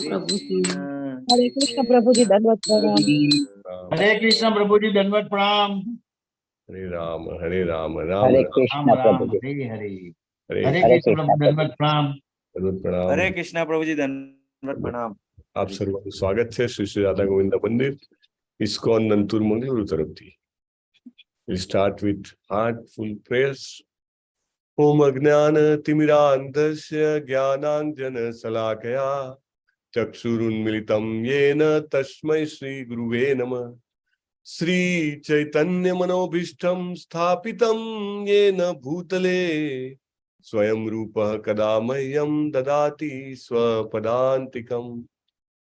प्रभु जी। हरे कृष्ण प्रभु जी, दंडवत प्रणाम। हरे कृष्ण प्रभु जी, दंडवत प्रणाम। हरे राम राम हरे कृष्ण प्रभु जी। हरे हरे। हरे हरे कृष्ण प्रभु, दंडवत प्रणाम। प्रणाम। हरे कृष्णा प्रभु जी, दंडवत प्रणाम। आप सर्वांचं स्वागत है श्री श्री राधा गोविंद मंदिर ISKCON नंतूर Mangaluru तरफथी. We start with heartful prayers ओम अज्ञानतिमिरान्धस्य ज्ञानाञ्जनशलाकया चक्षुरुन्मिलितं येन तस्मै श्रीगुरुवे नमः। श्रीचैतन्यमनोभीष्टं स्थापितं येन भूतले स्वयं रूपः कदा मह्यं ददाति स्वपदान्तिकम्।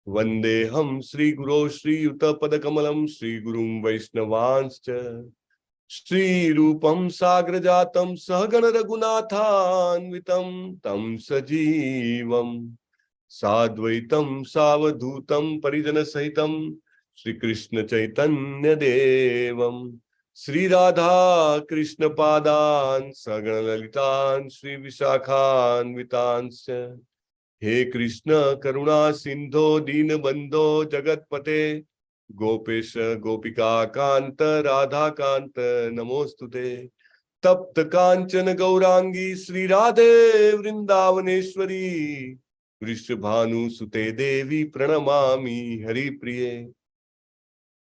वन्देऽहं श्रीगुरो श्रीयुतपदकमलं श्रीगुरुं वैष्णवांश्च श्रीरूपं साग्रजातं सहगण रघुनाथान्वितं तं सजीवं साद्वैतं सावधूतं परिजनसहितं श्रीकृष्ण चैतन्य देवं श्री राधा कृष्ण पादान् सगण ललितान् श्री विशाखान्वितांश्च। हे कृष्ण करुणा सिंधो दीनबंधो जगतपते गोपेश गोपिका कांत राधा कांत नमोस्तुते। तप्त कांचन गौरांगी श्री राधे वृंदावनेश्वरी वृषभानुसुते देवी प्रणमामि हरिप्रिये।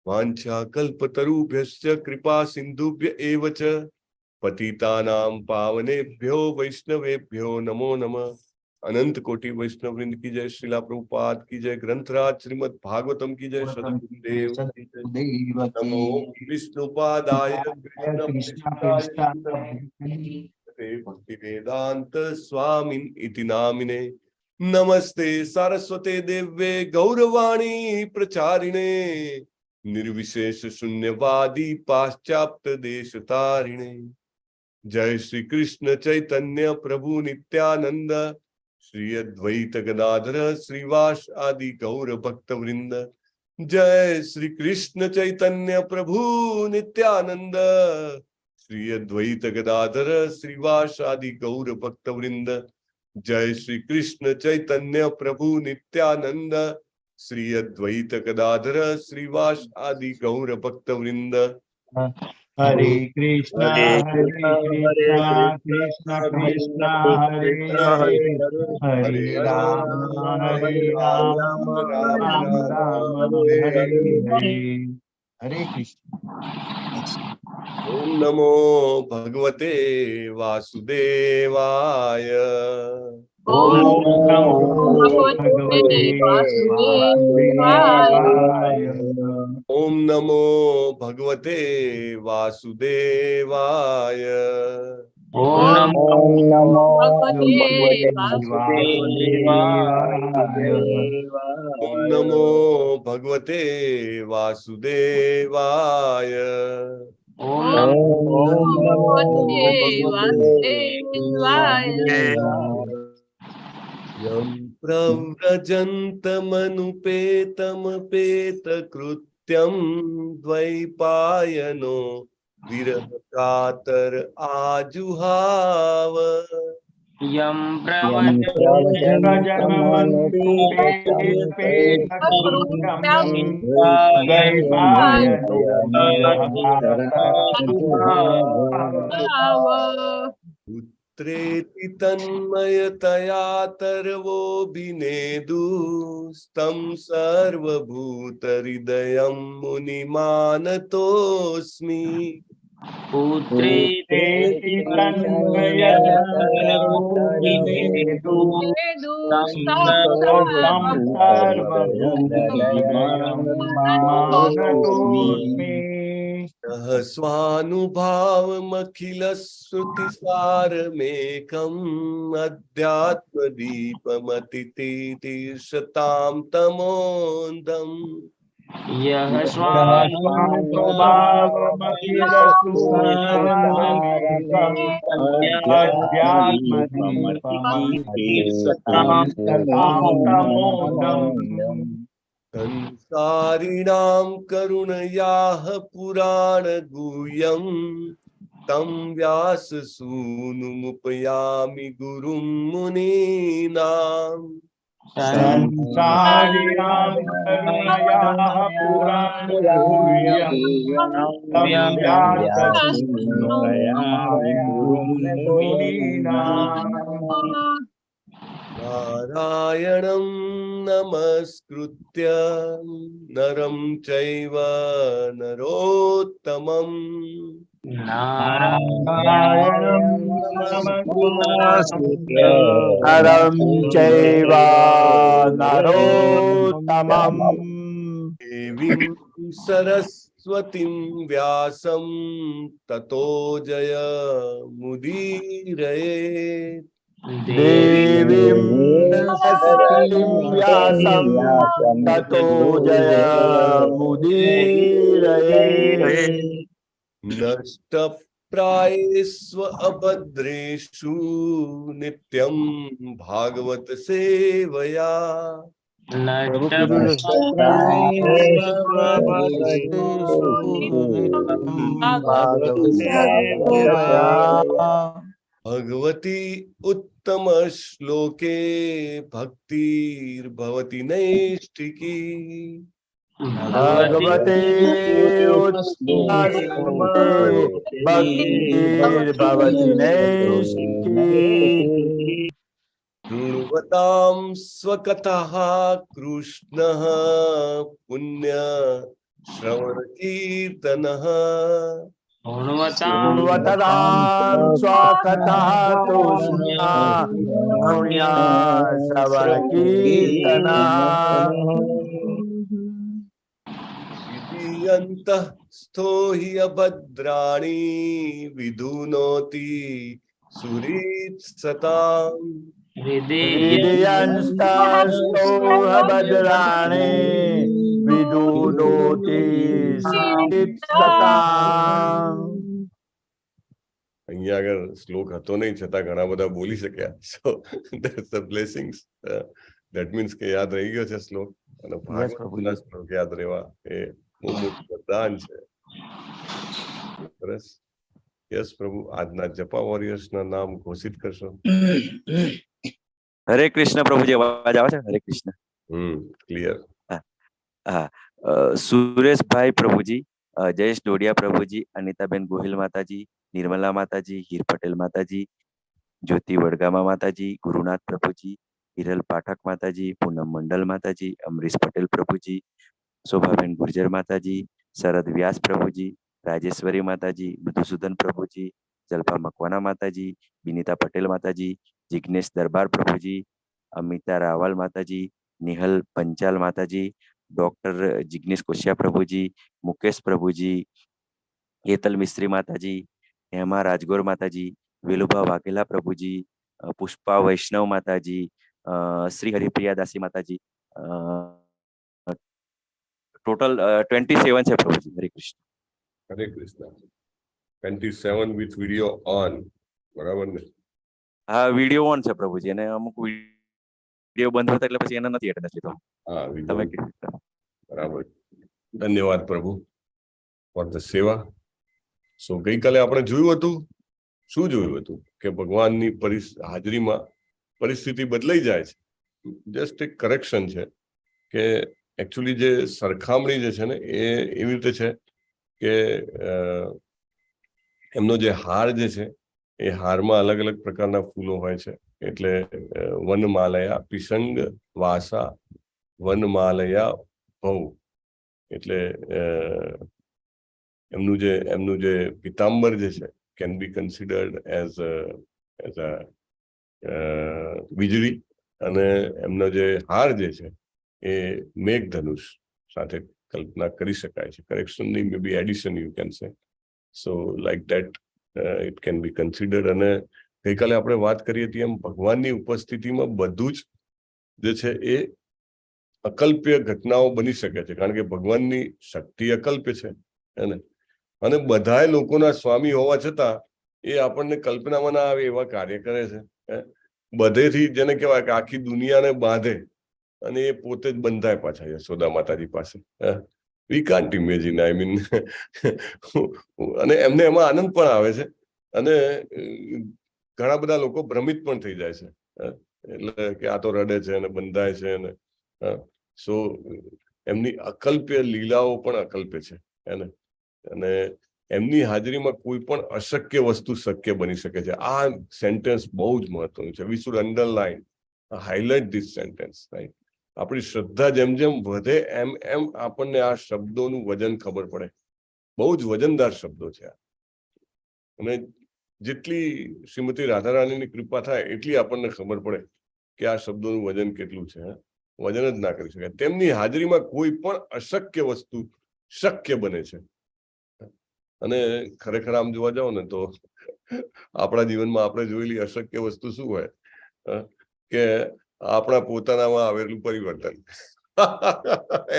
वाञ्छा कल्पतरुभ्यश्च कृपा सिन्धुभ्य एव च पतितानां पावनेभ्यो वैष्णवेभ्यो नमो नमः। अनंत कोटि वैष्णव वृंद की जय, श्रीला प्रभुपाद की जय, ग्रंथराज श्रीमद् भागवतम की जय, सद्गुरुदेव की जय। नमो विष्णुपादाय कृष्ण भक्ति वेदांत स्वामिन इति नामिने। नमस्ते सारस्वते देव्ये गौरवाणी प्रचारिणे निर्विशेष शून्यवादी पाश्चात्य देश तारिणे। जय श्री कृष्ण चैतन्य प्रभु नित्यानंद श्री अद्वैत गदाधर श्रीवास आदि गौर भक्त वृंद। जय श्री कृष्ण चैतन्य प्रभु नित्यानंद श्री अद्वैत गदाधर श्रीवास आदि गौर भक्त वृंद। जय श्री कृष्ण चैतन्य प्रभु नित्यानंद श्री अद्वैत गदाधर श्रीवास आदि गौर भक्त वृंद। हरे कृष्णा कृष्ण कृष्ण हरे हरे हरे राम राम राम हरे हरे। हरे कृष्ण। ओम नमो भगवते वासुदेवाय। ओम नमो भगवते वासुदेवाय। ओम नमो भगवते वासुदेवाय। ओम नमो भगवते वासुदेवाय। ओम नमो भगवते वासुदेवाय। ओम नमो भगवते वासुदेवाय। यं प्रव्रजन्तमनुपेतमपेतकृत्यं द्वैपायनो विरहकातर आजुहाव। यं प्रजनमनुपेतकृत्यं द्वैपायनो विरहकातर पुत्रेति तन्मयतया तरवोऽभिनेदुस्तं सर्वभूतहृदयं मुनिमानतोऽस्मि। पुत्रेति तन्मयतया तरवोऽभिनेदुस्तं सर्वभूतहृदयं मानतोऽस्मि। सहस्वानुभावमखिलश्रुतिसारमेकम् अध्यात्मदीपमतितीतिर्षतां तमोऽन्धम्। यः स्वानुभावमखिलसुसारमेकम् अध्यात्मदीपमतितीर्षतां तमोऽन्धम्। संसारिणां करुणयाः पुराणगुह्यं तं व्याससूनुमुपयामि गुरुं मुनीनाम्। संसारिणां करुणयाः पुराणगुह्यं तं व्याससूनुमुपयामि गुरुं मुनीनाम्। નારાયણં નમસ્કૃત્ય નરં ચૈવ નરોત્તમં નારાયણ નરં ચૈવ નરોત્તમં દેવીં સરસ્વતીં વ્યાસં તતો જય મુદીરયે દેવીં સરસ્વતીં વ્યાસં તતો જયમુદીરયે નષ્ટપ્રાયેષ્વ અભદ્રેષુ નિત્યં ભાગવત સેવયા ભગવતી ઉત્તમ શ્લોકે ભક્તિર્ભવતી નૈષ્ટિકી ભગવતે ભક્તિર્ભવતિ નૈષ્ઠિકી શૃણવતાં સ્વકથઃ કૃષ્ણઃ પુણ્ય શ્રવણ કીર્તનઃ શૃણવતરાં સ્વકથા કૃષ્ણા પુણ્યા શ્રવણ કીર્તના અંતઃ સ્થો હિ અભદ્રાણી વિધુનોતિ સુરીત સતામ વિદયંસ્તો ભદ્રાણે વિદુનોતિ સતામ. અહીંયા આગળ શ્લોક હતો નહીં છતાં ઘણા બધા બોલી શક્યા. સો that's the blessings. That means કે યાદ રહી ગયો છે શ્લોક, અને ભાગવતના શ્લોક યાદ રહેવા એ બહુ મોટું વરદાન છે. સરસ. યસ પ્રભુ, આજના જપા વોરિયર્સના નામ ઘોષિત કરશો. હરે કૃષ્ણ પ્રભુજી, અવાજ આવે છે? હરે કૃષ્ણ. ક્લિયર. હા, સુરેશભાઈ પ્રભુજી, જયેશ ડોડિયા પ્રભુજી, અનિતાબેન ગોહિલ માતાજી, નિર્મલા માતાજી, હીર પટેલ માતાજી, જ્યોતિ વડગામા માતાજી, ગુરુનાથ પ્રભુજી, હિરલ પાઠક માતાજી, પૂનમ મંડલ માતાજી, અમરીશ પટેલ પ્રભુજી, શોભાબેન ગુર્જર માતાજી, શરદ વ્યાસ પ્રભુજી, રાજેશ્વરી માતાજી, મધુસૂદન પ્રભુજી, જલ્પા મકવાના માતાજી, બિનિતા પટેલ માતાજી, જિગ્નેશ દરબાર પ્રભુજી, અમિતા રાવલ માતાજી, નિહલ પંચાલ માતાજી, ડોક્ટર જિગ્નેશ કોશિયા પ્રભુજી, મુકેશ પ્રભુજી, હેતલ મિસ્ત્રી માતાજી, હેમા રાજગોર માતાજી, વેલુભા વાઘેલા પ્રભુજી, પુષ્પા વૈષ્ણવ માતાજી, શ્રી હરિપ્રિયા દાસી માતાજી. ટોટલ 27 છે પ્રભુજી. હરે કૃષ્ણ. હરે કૃષ્ણ. 27 વિથ વિડિયો ઓન, બરાબર ને? હા, વિડીયો ઓન છે પ્રભુજી, અને અમુક વિડીયો બંધ હતા એટલે પછી એને નથી એટેન્ડન્સ લીધો. હા, તમે બરાબર. ધન્યવાદ પ્રભુ ફોર ધ સેવા. સો ગઈકાલે આપણે જોયું હતું, શું જોયું હતું? કે ભગવાનની હાજરીમાં પરિસ્થિતિ બદલાઈ જાય છે. જસ્ટ એક કરેક્શન છે કે એકચ્યુઅલી જે સરખામણી જે છે ને એ એવી રીતે છે કે એમનો જે હાર જે છે એ હારમાં અલગ અલગ પ્રકારના ફૂલો હોય છે. એટલે વનમાલયા પિસંગ વાસા વનમાલયા ભવ. એટલે એમનું જે પિતાંબર જે છે can be considered as a વીજળી, અને એમનો જે હાર જે છે એ મેઘધનુષ સાથે કલ્પના કરી શકાય છે. કરેક્શનની may be addition you can say. So like that it can be considered. અને ગઈકાલે આપણે વાત કરી હતી એમ ભગવાનની ઉપસ્થિતિમાં બધું જ જે છે એ અકલ્પ્ય ઘટનાઓ બની શકે છે, કારણ કે ભગવાનની શક્તિ અકલ્પ્ય છે. અને બધા લોકોના સ્વામી હોવા છતાં એ આપણને કલ્પનામાં ના આવે એવા કાર્ય કરે છે. બધેથી જેને કહેવાય કે આખી દુનિયાને બાંધે અને એ પોતે જ બંધાય પાછા યશોદા માતાજી પાસે. We can't imagine, I mean. અને એમને એમાં આનંદ પણ આવે છે, અને ઘણા બધા લોકો ભ્રમિત પણ થઈ જાય છે. એટલે કે આ તો રડે છે અને બંધાય છે. સો એમની અકલ્પ્ય લીલાઓ પણ અકલ્પ્ય છે. અને એમની હાજરીમાં કોઈ પણ અશક્ય વસ્તુ શક્ય બની શકે છે. આ સેન્ટેન્સ બહુ જ મહત્વનું છે. We should underline highlight this sentence, right? આપણી શ્રદ્ધા જેમ જેમ વધે એમ એમ આપણને આ શબ્દોનું વજન ખબર પડે. બહુ જ વજનદાર શબ્દો છે આ. અને જેટલી શ્રીમતી રાધારાણીની કૃપા થાય એટલી આપણને ખબર પડે કે આ શબ્દોનું વજન કેટલું છે. વજન જ ના કરી શકાય. તેમની હાજરીમાં કોઈ પણ અશક્ય વસ્તુ શક્ય બને છે. અને ખરેખર આમ જોવા જાવ ને તો આપણા જીવનમાં આપણે જોયેલી અશક્ય વસ્તુ શું હોય કે આપણા પોતાનામાં આવેલું પરિવર્તન.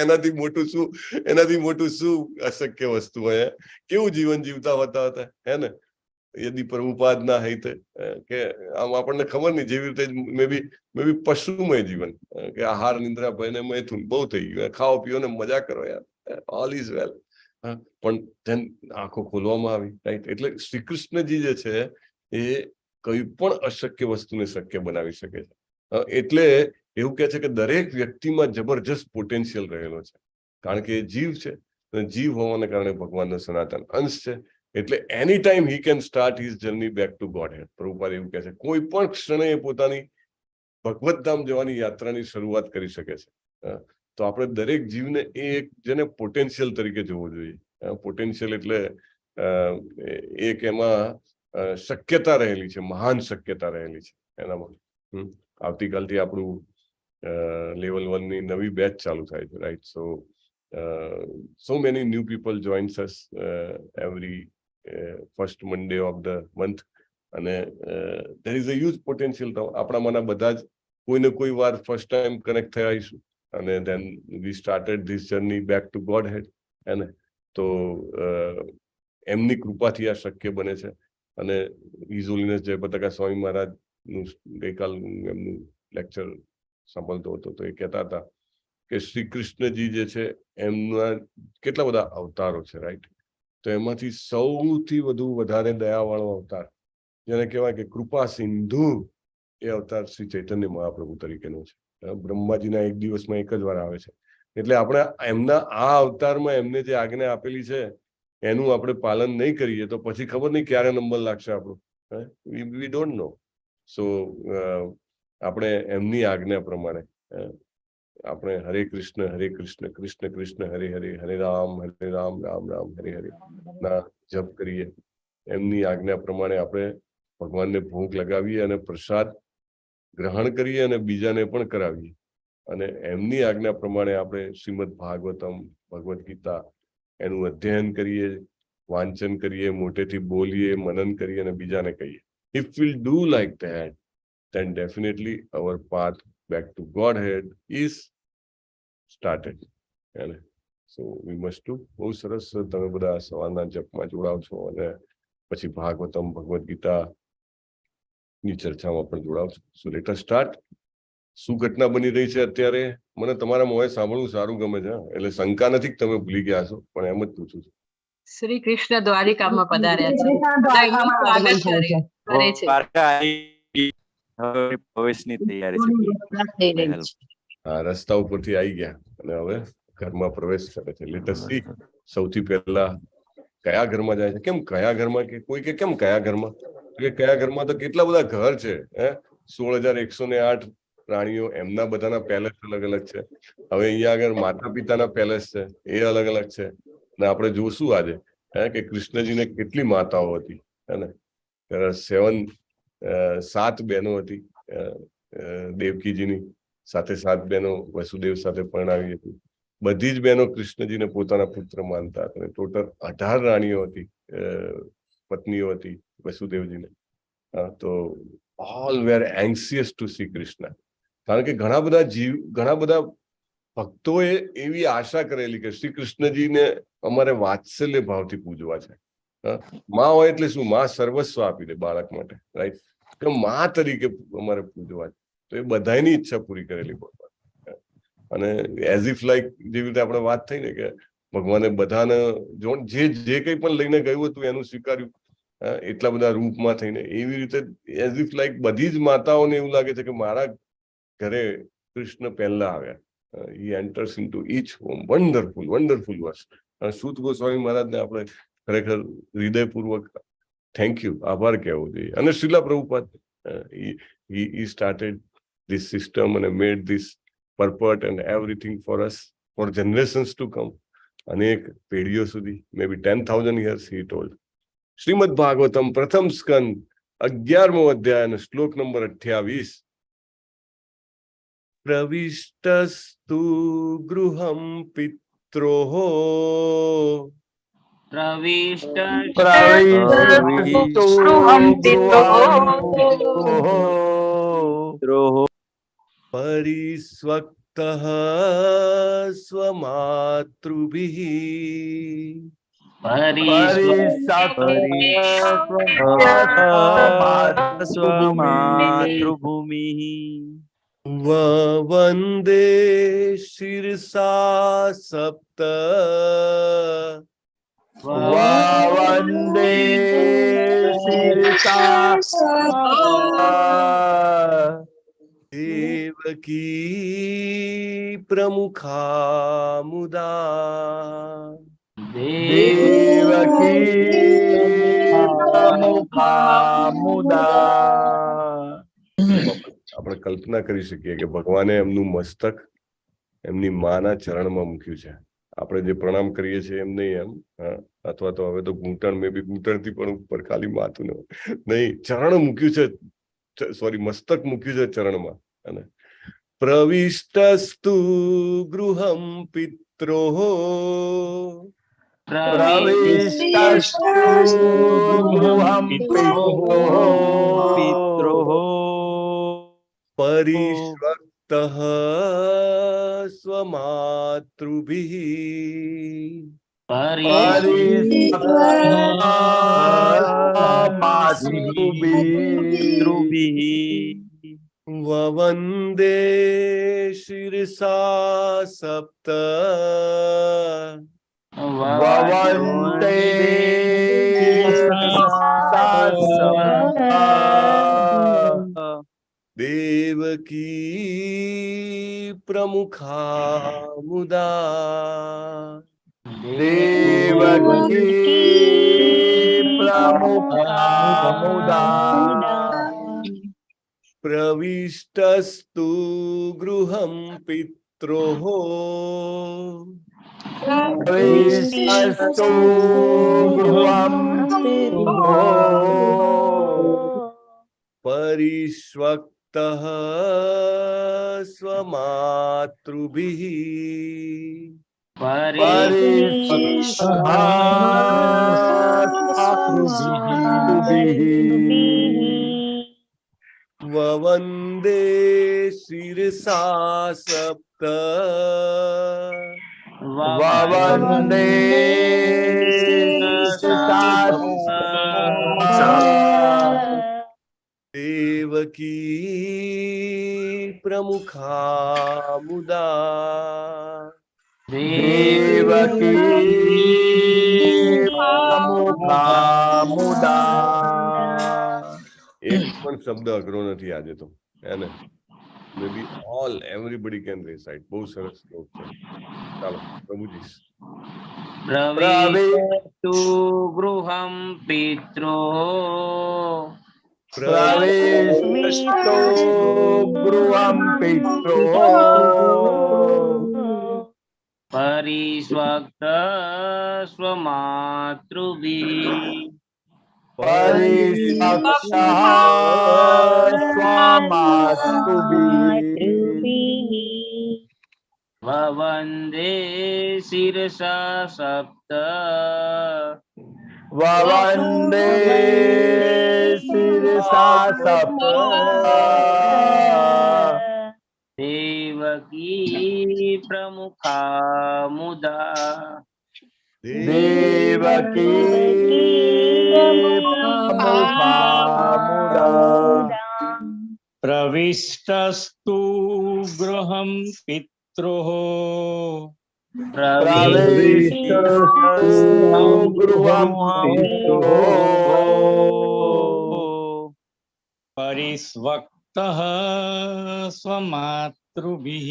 એનાથી મોટું શું અશક્ય વસ્તુ હોય? કેવું જીવન જીવતા હતા હે ને? યદિ પ્રભુપાદ ના હિત કે આમ આપણને ખબર નહીં, જેવી રીતે મે બી પશુમય જીવન કે આહાર નિંદ્રા ભયને મૈથુન બહુ થઈ ગયું. ખાઓ પીઓ ને મજા કરો યાર, ઓલ ઇઝ વેલ. પણ ધન આંખો ખોલવામાં આવી, રાઈટ? એટલે શ્રી કૃષ્ણજી જે છે એ કઈ પણ અશક્ય વસ્તુને શક્ય બનાવી શકે છે. એટલે એવું કહે છે કે દરેક વ્યક્તિમાં જબરજસ્ત પોટેન્શિયલ રહેલો છે, કારણ કે એ જીવ છે. જીવ હોવાને કારણે ભગવાનનો સનાતન અંશ છે. એટલે any time he can start his journey back to godhead. Prabhupada એવું કહે છે કોઈ પણ ક્ષણે એ પોતાની ભગવત ધામ જવાની યાત્રાની શરૂઆત કરી શકે છે. તો આપણે દરેક જીવને એ એક જેને પોટેન્શિયલ તરીકે જોવો જોઈએ. પોટેન્શિયલ એટલે એક એમાં શક્યતા રહેલી છે, મહાન શક્યતા રહેલી છે એનામાં. આવતીકાલથી આપણું લેવલ 1 ની નવી બેચ ચાલુ થાય છે, right? So many new people joins us every first Monday of the month, અને there is a huge potential. આપણામાંના બધા જ કોઈને કોઈ વાર ફર્સ્ટ ટાઈમ કનેક્ટ થયા આવીશું, અને then we started this journey back to Godhead. અને તો એમની કૃપાથી આ શક્ય બને છે. અને હિઝ હોલીનેસ જય પતાકા સ્વામી મહારાજનું ગઈકાલ એમનું લેક્ચર સાંભળતો હતો, તો એ કહેતા હતા કે શ્રી કૃષ્ણજી જે છે એમના કેટલા બધા અવતારો છે, રાઈટ? તો એમાંથી સૌથી વધારે દયાવાળો અવતાર જેને કહેવાય કે કૃપા સિંધુ, એ અવતાર શ્રી ચૈતન્ય મહાપ્રભુ તરીકેનો છે. બ્રહ્માજીના એક દિવસમાં એક જ વાર આવે છે. એટલે આપણે એમના આ અવતારમાં એમને જે આજ્ઞા આપેલી છે એનું આપણે પાલન નહીં કરીએ તો પછી ખબર નહીં ક્યારે નંબર લાગશે આપણો. We don't know. સો આપણે એમની આજ્ઞા પ્રમાણે આપણે હરે કૃષ્ણ કૃષ્ણ કૃષ્ણ હરે હરે, હરે રામ રામ રામ હરે હરે ના જપ કરીએ. એમની આજ્ઞા પ્રમાણે આપણે ભગવાનને ભોગ લગાવીએ અને પ્રસાદ ગ્રહણ કરીએ અને બીજાને પણ કરાવીએ. અને એમની આજ્ઞા પ્રમાણે આપણે શ્રીમદ ભાગવતમ, ભગવદ્ ગીતા એનું અધ્યયન કરીએ, વાંચન કરીએ, મોટેથી બોલીએ, મનન કરીએ અને બીજાને કહીએ. If we'll do like that, then definitely our path back to Godhead is started. So we must do. બહુ સરસ તમે બધા સવારના જપમાં જોડાવ છો અને પછી ભાગવતમ, ભગવદ્ ગીતાની ચર્ચામાં પણ જોડાવ છો. So let us start. શું ઘટના બની રહી છે અત્યારે? મને તમારા મોંએ સાંભળવું સારું ગમે છે, એટલે શંકા નથી કે તમે ભૂલી ગયા છો, પણ એમ જ પૂછું છું. શ્રી કૃષ્ણ દ્વારિકામાં પધાર્યા છે. પ્રવેશની તૈયારી છે. હા, રસ્તા ઉપરથી આવી ગયા અને હવે ઘરમાં પ્રવેશ કરે છે. Let S C. સૌથી પહેલા કયા ઘરમાં જાય છે? કેમ કયા ઘરમાં? કે કોઈ કે કેમ કયા ઘરમાં? કે કયા ઘરમાં તો કેટલા બધા ઘર છે. 16,108 પ્રાણીઓ, એમના બધાના પેલેસ અલગ અલગ છે. હવે અહીંયા આગળ માતા પિતાના પેલેસ છે, એ અલગ અલગ છે. અને આપણે જોશું આજે કે કૃષ્ણજીને કેટલી માતાઓ હતી. હે ને? 7 બહેનો હતી દેવકીજીની, સાથે 7 બહેનો વસુદેવ સાથે પરણાવી હતી. બધી જ બહેનો કૃષ્ણજીને પોતાના પુત્ર માનતા હતા. ટોટલ 18 રાણીઓ હતી, પત્નીઓ હતી વસુદેવજીને. તો all were anxious to see Krishna. કારણ કે ઘણા બધા ભક્તોએ એવી આશા કરેલી કે શ્રી કૃષ્ણજીને અમારે વાત્સલ્ય ભાવથી પૂજવા છે. માં હોય એટલે શું? માં સર્વસ્વ આપી દે બાળક માટે, રાઈટ? કે માં તરીકે અમારે પૂજવા છે. તો એ બધાની ઈચ્છા પૂરી કરેલી ભગવાન. અને એઝ ઇફ લાઈક જેવી રીતે આપણે વાત થઈ ને કે ભગવાને બધાને જે કંઈ પણ લઈને ગયું હતું એનું સ્વીકાર્યું, એટલા બધા રૂપમાં થઈને. એવી રીતે એઝ ઇફ લાઈક બધી જ માતાઓને એવું લાગે છે કે મારા ઘરે કૃષ્ણ પહેલા આવ્યા. He enters into each home. Wonderful verse. સૂત Goswami મહારાજને આપણે ખરેખર હૃદયપૂર્વક થેન્ક યુ, આભાર કહેવો જોઈએ. અને શ્રીલા Prabhupada he started this system and made this purport and everything for us for generations to come. अनेक पेढ़ियों સુધી, maybe 10,000 years, he told. Shrimad Bhagavatam प्रथम स्कंद 11मो अध्याय અને શ્લોક નંબર 28. प्रविष्टस्तु गृहं पित्रोः परिस्वक्तः स्वमातृभिः स्वमातृभूमिः वन्दे शिरसा सप्त वन्दे शिरसा देवकी प्रमुखा मुदा देवकी प्रमुखा मुदा. આપણે કલ્પના કરી શકીએ કે ભગવાને એમનું મસ્તક એમની માના ચરણમાં મૂક્યું છે. આપણે જે પ્રણામ કરીએ છીએ એમ નહીં, એમ અથવા તો હવે તો ઘૂંટણ મે બી ઘૂંટણથી પણ ઉપર, ખાલી માથું નહીં, ચરણ મૂક્યું છે, સોરી મસ્તક મૂક્યું છે ચરણમાં. અને પ્રવિષ્ટસ્તુ ગૃહં પિત્રોઃ पित्रोः परिष्वक्तः स्वमातृभिः ववन्दे शिरसा सप्त ववन्दे देवकी प्रमुखा मुदा देवकी प्रमुखा मुदा प्रविष्टस्तु गृहं पित्रोः प्रविष्टस्तु गृहं परिष्वक्तः स्वमातृभिः ववन्दे शिरसा सप्त ववन्दे शिरसा देवकी प्रमुखा मुदा देवकी प्रमुखा मुदा. एक पण शब्द अघरो નથી આજે તો, હે ને? Maybe everybody can recite. બહુ સરસ શ્લોક છે. ચાલો પ્રભુજી. प्रविष्टु गृहं पित्रोः प्रविष्टो गृहं पित्रोः परिष्वक्त स्वमातृभिः परिष्वक्तः स्वमातृभिः ववन्दे शिरसा सप्त ववन्दे शिरसा सप्त देवकी प्रमुखा मुदा देवकी प्रमुखा मुदा प्रविष्टस्तु गृहं पित्रोः प्रविष्टस्तु गृहं पित्रोः परिस्वक्तः स्वमातृभिः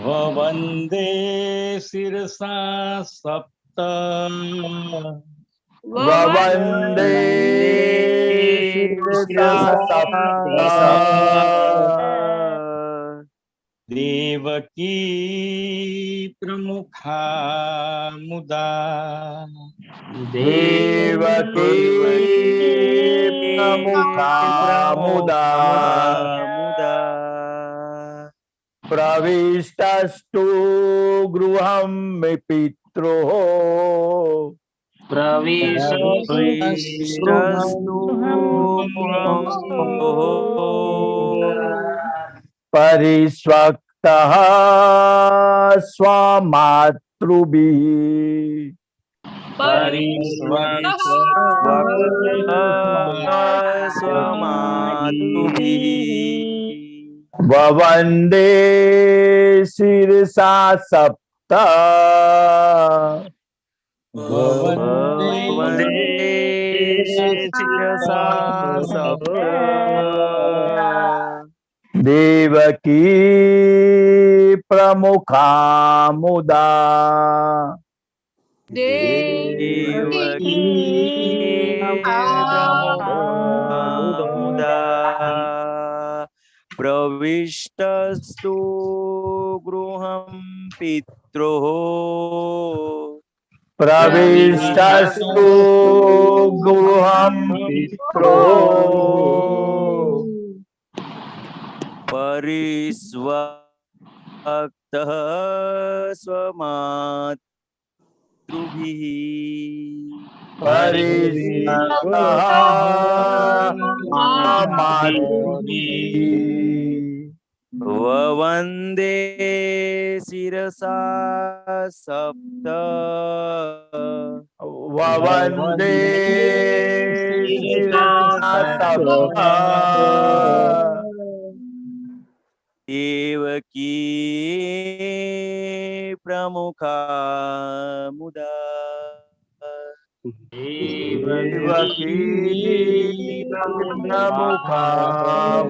ववन्दे शिरसा सप्त ववन्दे शिरसा सप्त देवकी प्रमुखा मुदा देवकी प्रमुखा मुदा प्रविष्टस्तु गृहं मे पित्रोः परिष्वक्तः स्वमातृभिः ववन्दे शिरसा सप्त देवकी प्रमुखा मुदा प्रविष्टस्तु गृहं पित्रोः प्रविष्टस्तु गृहं पित्रोः परिस्वक्तः स्वमातृभिः ववन्दे शिरसा सप्त ववन्दे शिरसा सप्त देवकी प्रमुखा मुदा देवकी प्रमुखा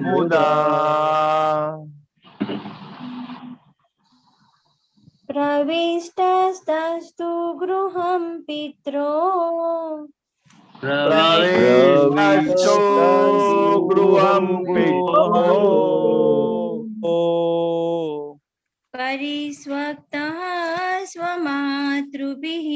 मुदा प्रविष्टस्तस्तु गृहं पित्रोः प्रविष्टस्तु गृहं पित्रोः परिस्वक्तः स्वमातृभिः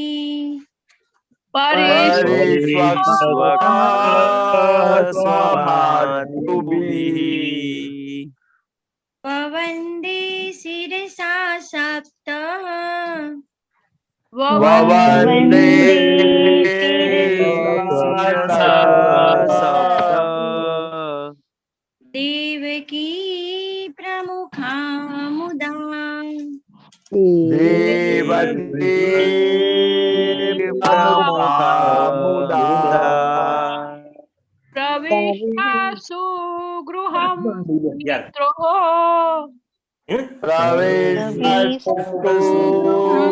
ववन्दे शिरसा सप्त ववन्दे देवकी प्रमुखा मुदा देवकी प्रमुखा मुदा प्रविष्टस्तु गृहं पित्रोः प्रविष्टस्तु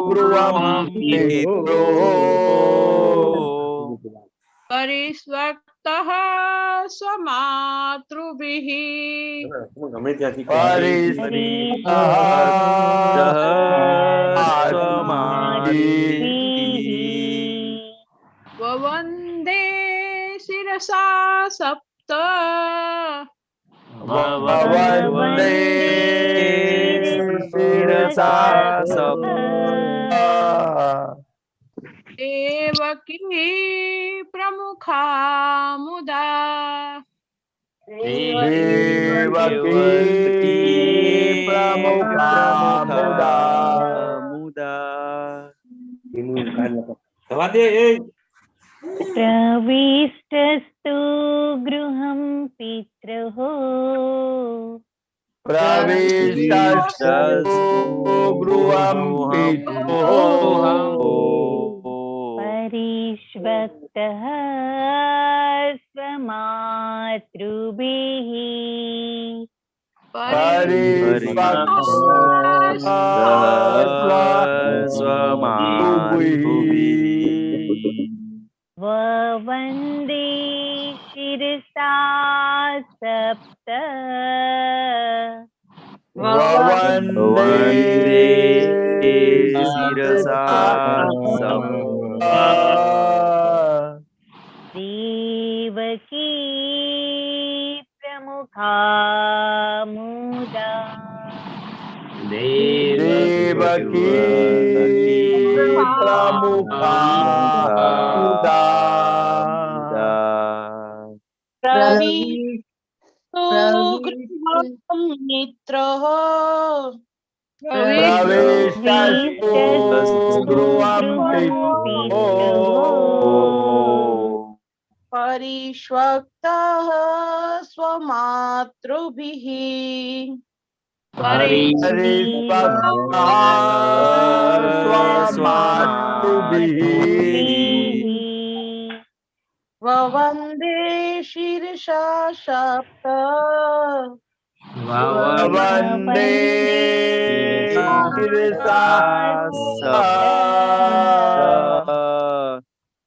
गृहं पित्रोः परिस्वक्तः स्वमातृभिः ववन्दे शिरसा सप्त ववन्दे शिरसा सप्त देवकी प्रमुखा मुदा देवकी प्रमुखा मुदा प्रविष्टस्तु गृहं पितृः प्रविष्टस्तु गृहं पितुः परिष्वक्तः स्वमातृभिः ववन्दे शिरसा सप्त ववन्दे शिरसा सप्त દેવકી પ્રમુખા પ્રવિષ્ટો ગૃહં મિત્રઃ પ્રવિષ્ટસ્તુ ગૃહં પિતરો પરિષ્વક્તઃ સ્વમાતૃભિઃ વવંદે શીર્ષા સપ્ત વંદે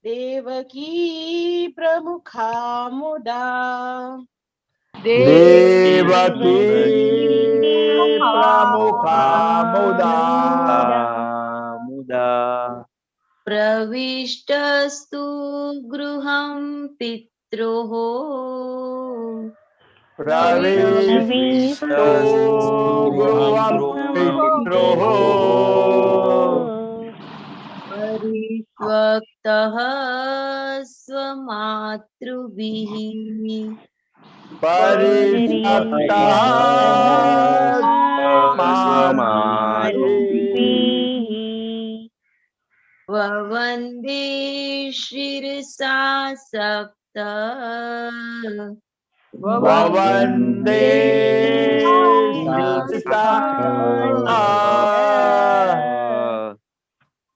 દેવકી પ્રમુખા મુદા દેવકી પ્રમુખા મુદા પ્રવિષ્ટસ્તુ ગૃહં પિત્રોઃ પ્રવિષ્ટો ગૃહં પિત્રોઃ પરિત્વક્તઃ સ્વમાતૃભિઃ વવંદે શિરસા સપ્ત વવંદે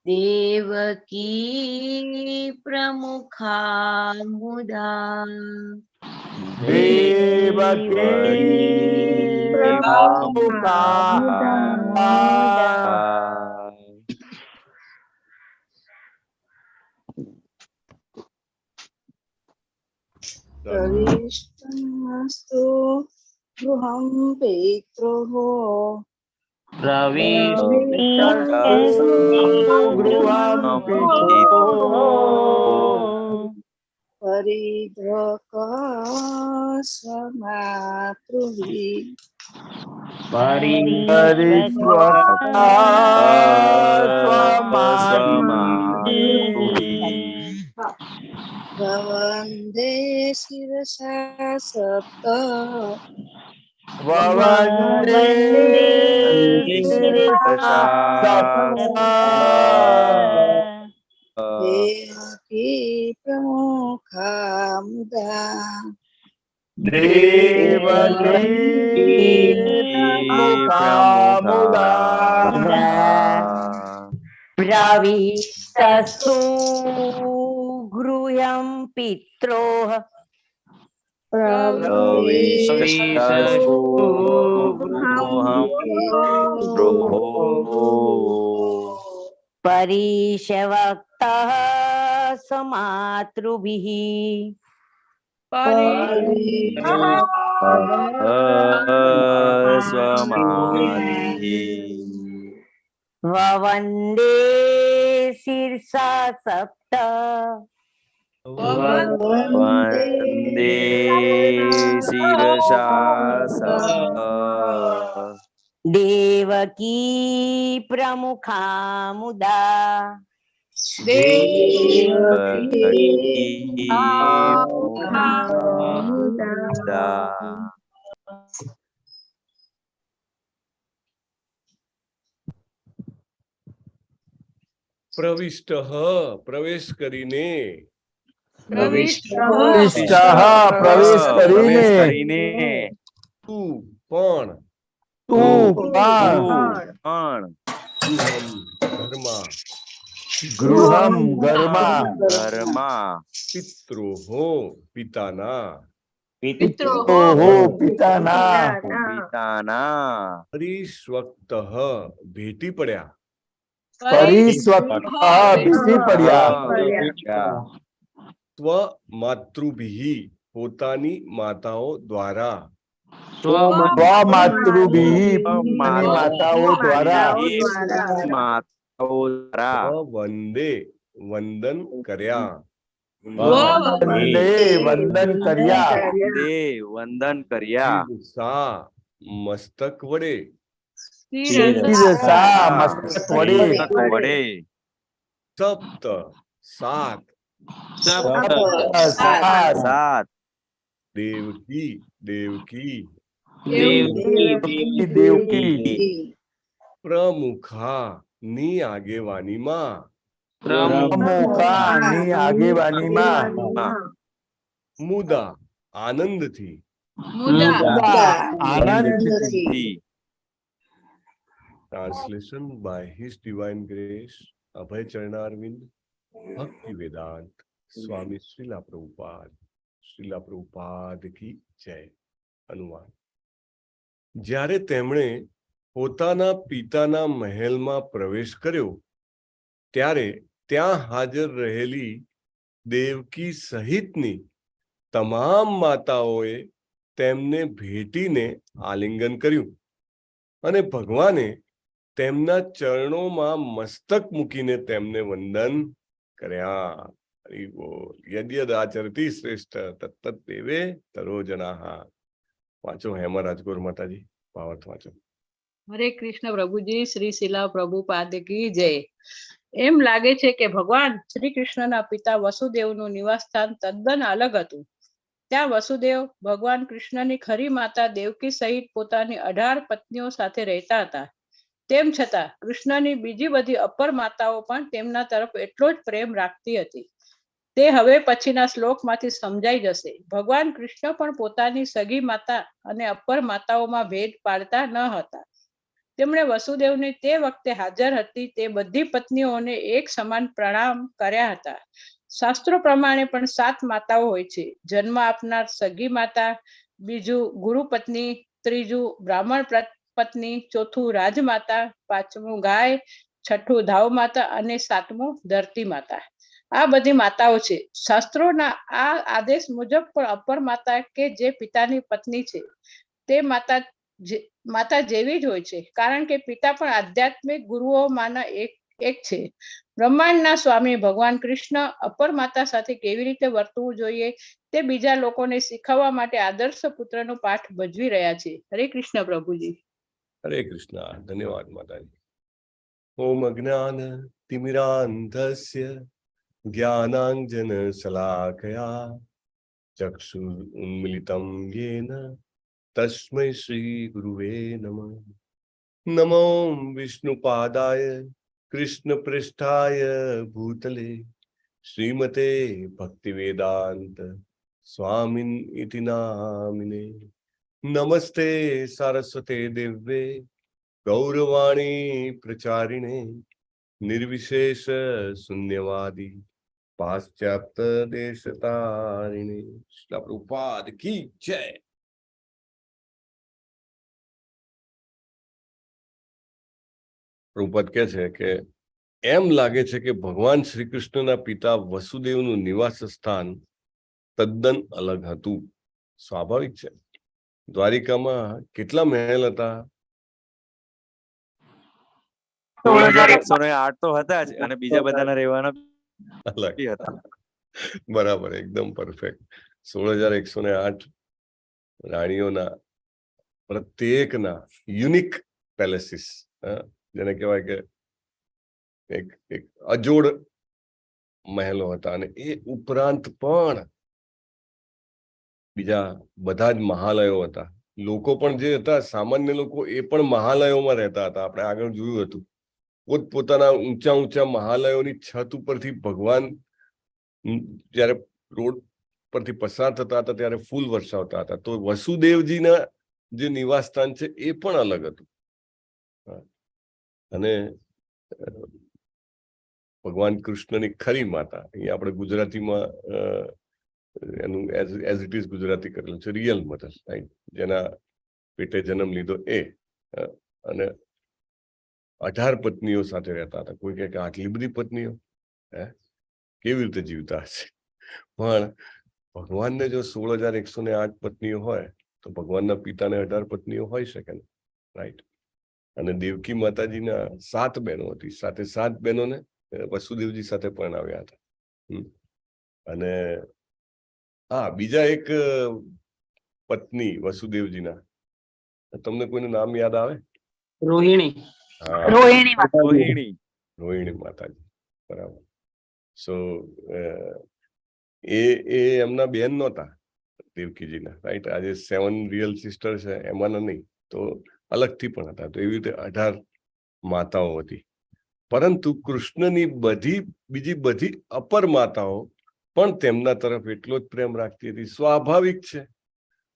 દેવકી પ્રમુખા મુદા દેવકી પ્રમુખા પ્રવિષ્ટસ્તુ ગૃહં પિત્રોઃ પ્રવિષ્ટસ્તુ ગૃહં પિત્રોઃ પરિધ્વકઃ સ્વમાતૃભિઃ વવંદે શિરસા સપ્ત વવંદે દેવકી પ્રમુખા મુદા દેવકી પ્રમુખા મુદા પ્રવિષ્ટસ્તુ ગૃહં પિત્રોઃ પરિષ્વક્તઃ સ્વમાતૃભિઃ વવંદે શીર્ષા સપ્ત વંદે શિરસા સપ્ત દેવકી પ્રમુખા મુદા દેવકી મુદા પ્રવિષ્ટ પ્રવેશ કરીને પ્રવેશ કરીને તું પણ ગૃહં ઘરમાં ઘરમાં પિતાના પરિસ્વક્ત ભેટી પડ્યા સ્વ માતૃભિ પોતાની માતાઓ દ્વારા વંદે વંદન કર્યા વંદન કર્યા સા મસ્તક વડે શિરસા મસ્તક વડે મસ્તક વડે સપ્ત સાત સપ્ત સાત સાત દેવકી દેવકી દેવકી દેવકી પ્રમુખા ની આગેવાનીમાં પ્રમુખાની આગેવાનીમાં મુદા આનંદથી આનંદથી થી translation by his divine grace Abhay Charanaravinda Bhaktivedanta સ્વામી શ્રીલા પ્રભુપાદ કી જય. અનુવાદ. જ્યારે તેમણે પોતાના પિતાના મહેલમાં પ્રવેશ કર્યો ત્યારે ત્યાં હાજર રહેલી દેવકી સહિતની તમામ માતાઓએ તેમને ભેટીને આલિંગન કર્યું અને ભગવાને તેમના ચરણોમાં મસ્તક મૂકીને તેમને વંદન કર્યા. હરિ બોલ. યદ્યદાચરતિ શ્રેષ્ઠ તત્તત દેવે તરો જનાહા. વાંચો હેમા રાજગોર માતાજી ભાવાર્થ વાંચો. હરે કૃષ્ણ પ્રભુજી. શ્રી શિલા પ્રભુપાદ કી જય. એમ લાગે છે કે ભગવાન શ્રી કૃષ્ણના પિતા વસુદેવનું નિવાસ સ્થાન તદ્દન અલગ હતું. ત્યાં વસુદેવ ભગવાન કૃષ્ણની ખરી માતા દેવકી સહિત પોતાની 18 પત્નીઓ સાથે રહેતા હતા. તેમ છતાં કૃષ્ણની બીજી બધી અપર માતાઓ પણ તેમના તરફ એટલો જ પ્રેમ રાખતી હતી. તે હવે પછીના શ્લોકમાંથી સમજાઈ જશે. ભગવાન કૃષ્ણ પણ પોતાની સગી માતા અને અપર માતાઓમાં ભેદ પાડતા ન હતા. તેમણે વસુદેવને તે વખતે હાજર હતી તે બધી પત્નીઓને એક સમાન પ્રણામ કર્યા હતા. શાસ્ત્રો પ્રમાણે પણ 7 માતાઓ હોય છે. જન્મ આપનાર સગી માતા, બીજું ગુરુ પત્ની, ત્રીજું બ્રાહ્મણ પત્ની, ચોથું રાજમાતા, પાંચમું ગાય, છઠ્ઠું ધાવ માતા અને સાતમું ધરતી માતા. આ બધી માતાઓ છે. શાસ્ત્રોના આ આદેશ મુજબ પણ અપર માતા કે જે પિતાની પત્ની છે તે માતા જેવી જ હોય છે, કારણ કે પિતા પણ આધ્યાત્મિક ગુરુઓમાંના એક છે. બ્રહ્માંડના સ્વામી ભગવાન કૃષ્ણ અપર માતા સાથે કેવી રીતે વર્તવું જોઈએ તે બીજા લોકોને શીખવવા માટે આદર્શ પુત્રનો પાઠ ભજવી રહ્યા છે. હરે કૃષ્ણ પ્રભુજી. હરે કૃષ્ણ. ધન્યવાદ માતાજી. ઓમ અજ્ઞાન તિમિરાંધસ્ય જ્ઞાનાંજન શલાકયા ચક્ષુ ઉન્મિલિતમ યેન તસ્મૈ શ્રી ગુરુવે નમઃ. નમો વિષ્ણુપાદાય કૃષ્ણ પૃષ્ઠાય ભૂતલે શ્રીમતે ભક્તિવેદાંત સ્વામિન ઇતિ નામિને. નમસ્તે સારસ્વતે દેવે ગૌરવાણી પ્રચારિણે નિર્વિશેષ શૂન્યવાદી પાશ્ચાત્ય દેશતારિણે. શ્રીલ પ્રભુપાદ કી જય. પ્રભુપાદ કહે છે કે એમ લાગે છે કે ભગવાન શ્રી કૃષ્ણના પિતા વસુદેવનું નિવાસ સ્થાન તદ્દન અલગ હતું. સ્વાભાવિક છે. દ્વારિકામાં કેટલા મહેલ હતા? 16,108 તો હતા જ, અને બીજા બધાના રહેવાના અલગ હતા. બરાબર, એકદમ પરફેક્ટ. 16,108 રાણીઓના પ્રત્યેકના યુનિક પેલેસીસ, જેને કહેવાય કે એક અજોડ મહેલો હતા. અને એ ઉપરાંત પણ બીજા બધા જ મહાલયો હતા. લોકો પણ જે હતા સામાન્ય લોકો એ પણ મહાલયોમાં રહેતા હતા. આપણે આગળ જોયું હતું પોતપોતાના ઊંચા ઊંચા મહાલયોની છત ઉપરથી ભગવાન જયારે રોડ પરથી પસાર થતા હતા ત્યારે ફૂલ વરસાવતા હતા. તો વસુદેવજીના જે નિવાસ સ્થાન છે એ પણ અલગ હતું. અને ભગવાન કૃષ્ણની ખરી માતા, અહીંયા આપણે ગુજરાતીમાં એનું એઝ ઇટ ઇઝ ગુજરાતી કરેલું છે, રિયલ મધર, રાઈટ, જેના પેટે જન્મ લીધો એ. અને 18 પત્નીઓ સાથે રહેતા હતા. કોઈ કહે કે આટલી બધી પત્નીઓ કેવી રીતે જીવતા હશે? પણ ભગવાનને જો 16,108 પત્નીઓ હોય તો ભગવાનના પિતાને 18 પત્નીઓ હોઈ શકે ને, રાઈટ. અને દેવકી માતાજીના 7 બહેનો હતી. સાથે 7 બહેનોને વસુદેવજી સાથે પરણાવ્યા હતા. અને બીજા એક પત્ની વસુદેવજીના, તમને કોઈનું નામ યાદ આવે? રોહિણી. હા, રોહિણી રોહિણી. રોહિણી માતાજી, બરાબર. સો એ એમના બેન નહોતા દેવકીજીના, રાઈટ. આજે 7 રિયલ સિસ્ટર છે એમાંના નહીં, તો અલગથી પણ હતા. તો એવી રીતે 18 માતાઓ હતી. પરંતુ કૃષ્ણની બીજી બધી અપર માતાઓ પણ તેમના તરફ એટલો જ પ્રેમ રાખતી હતી. સ્વાભાવિક છે,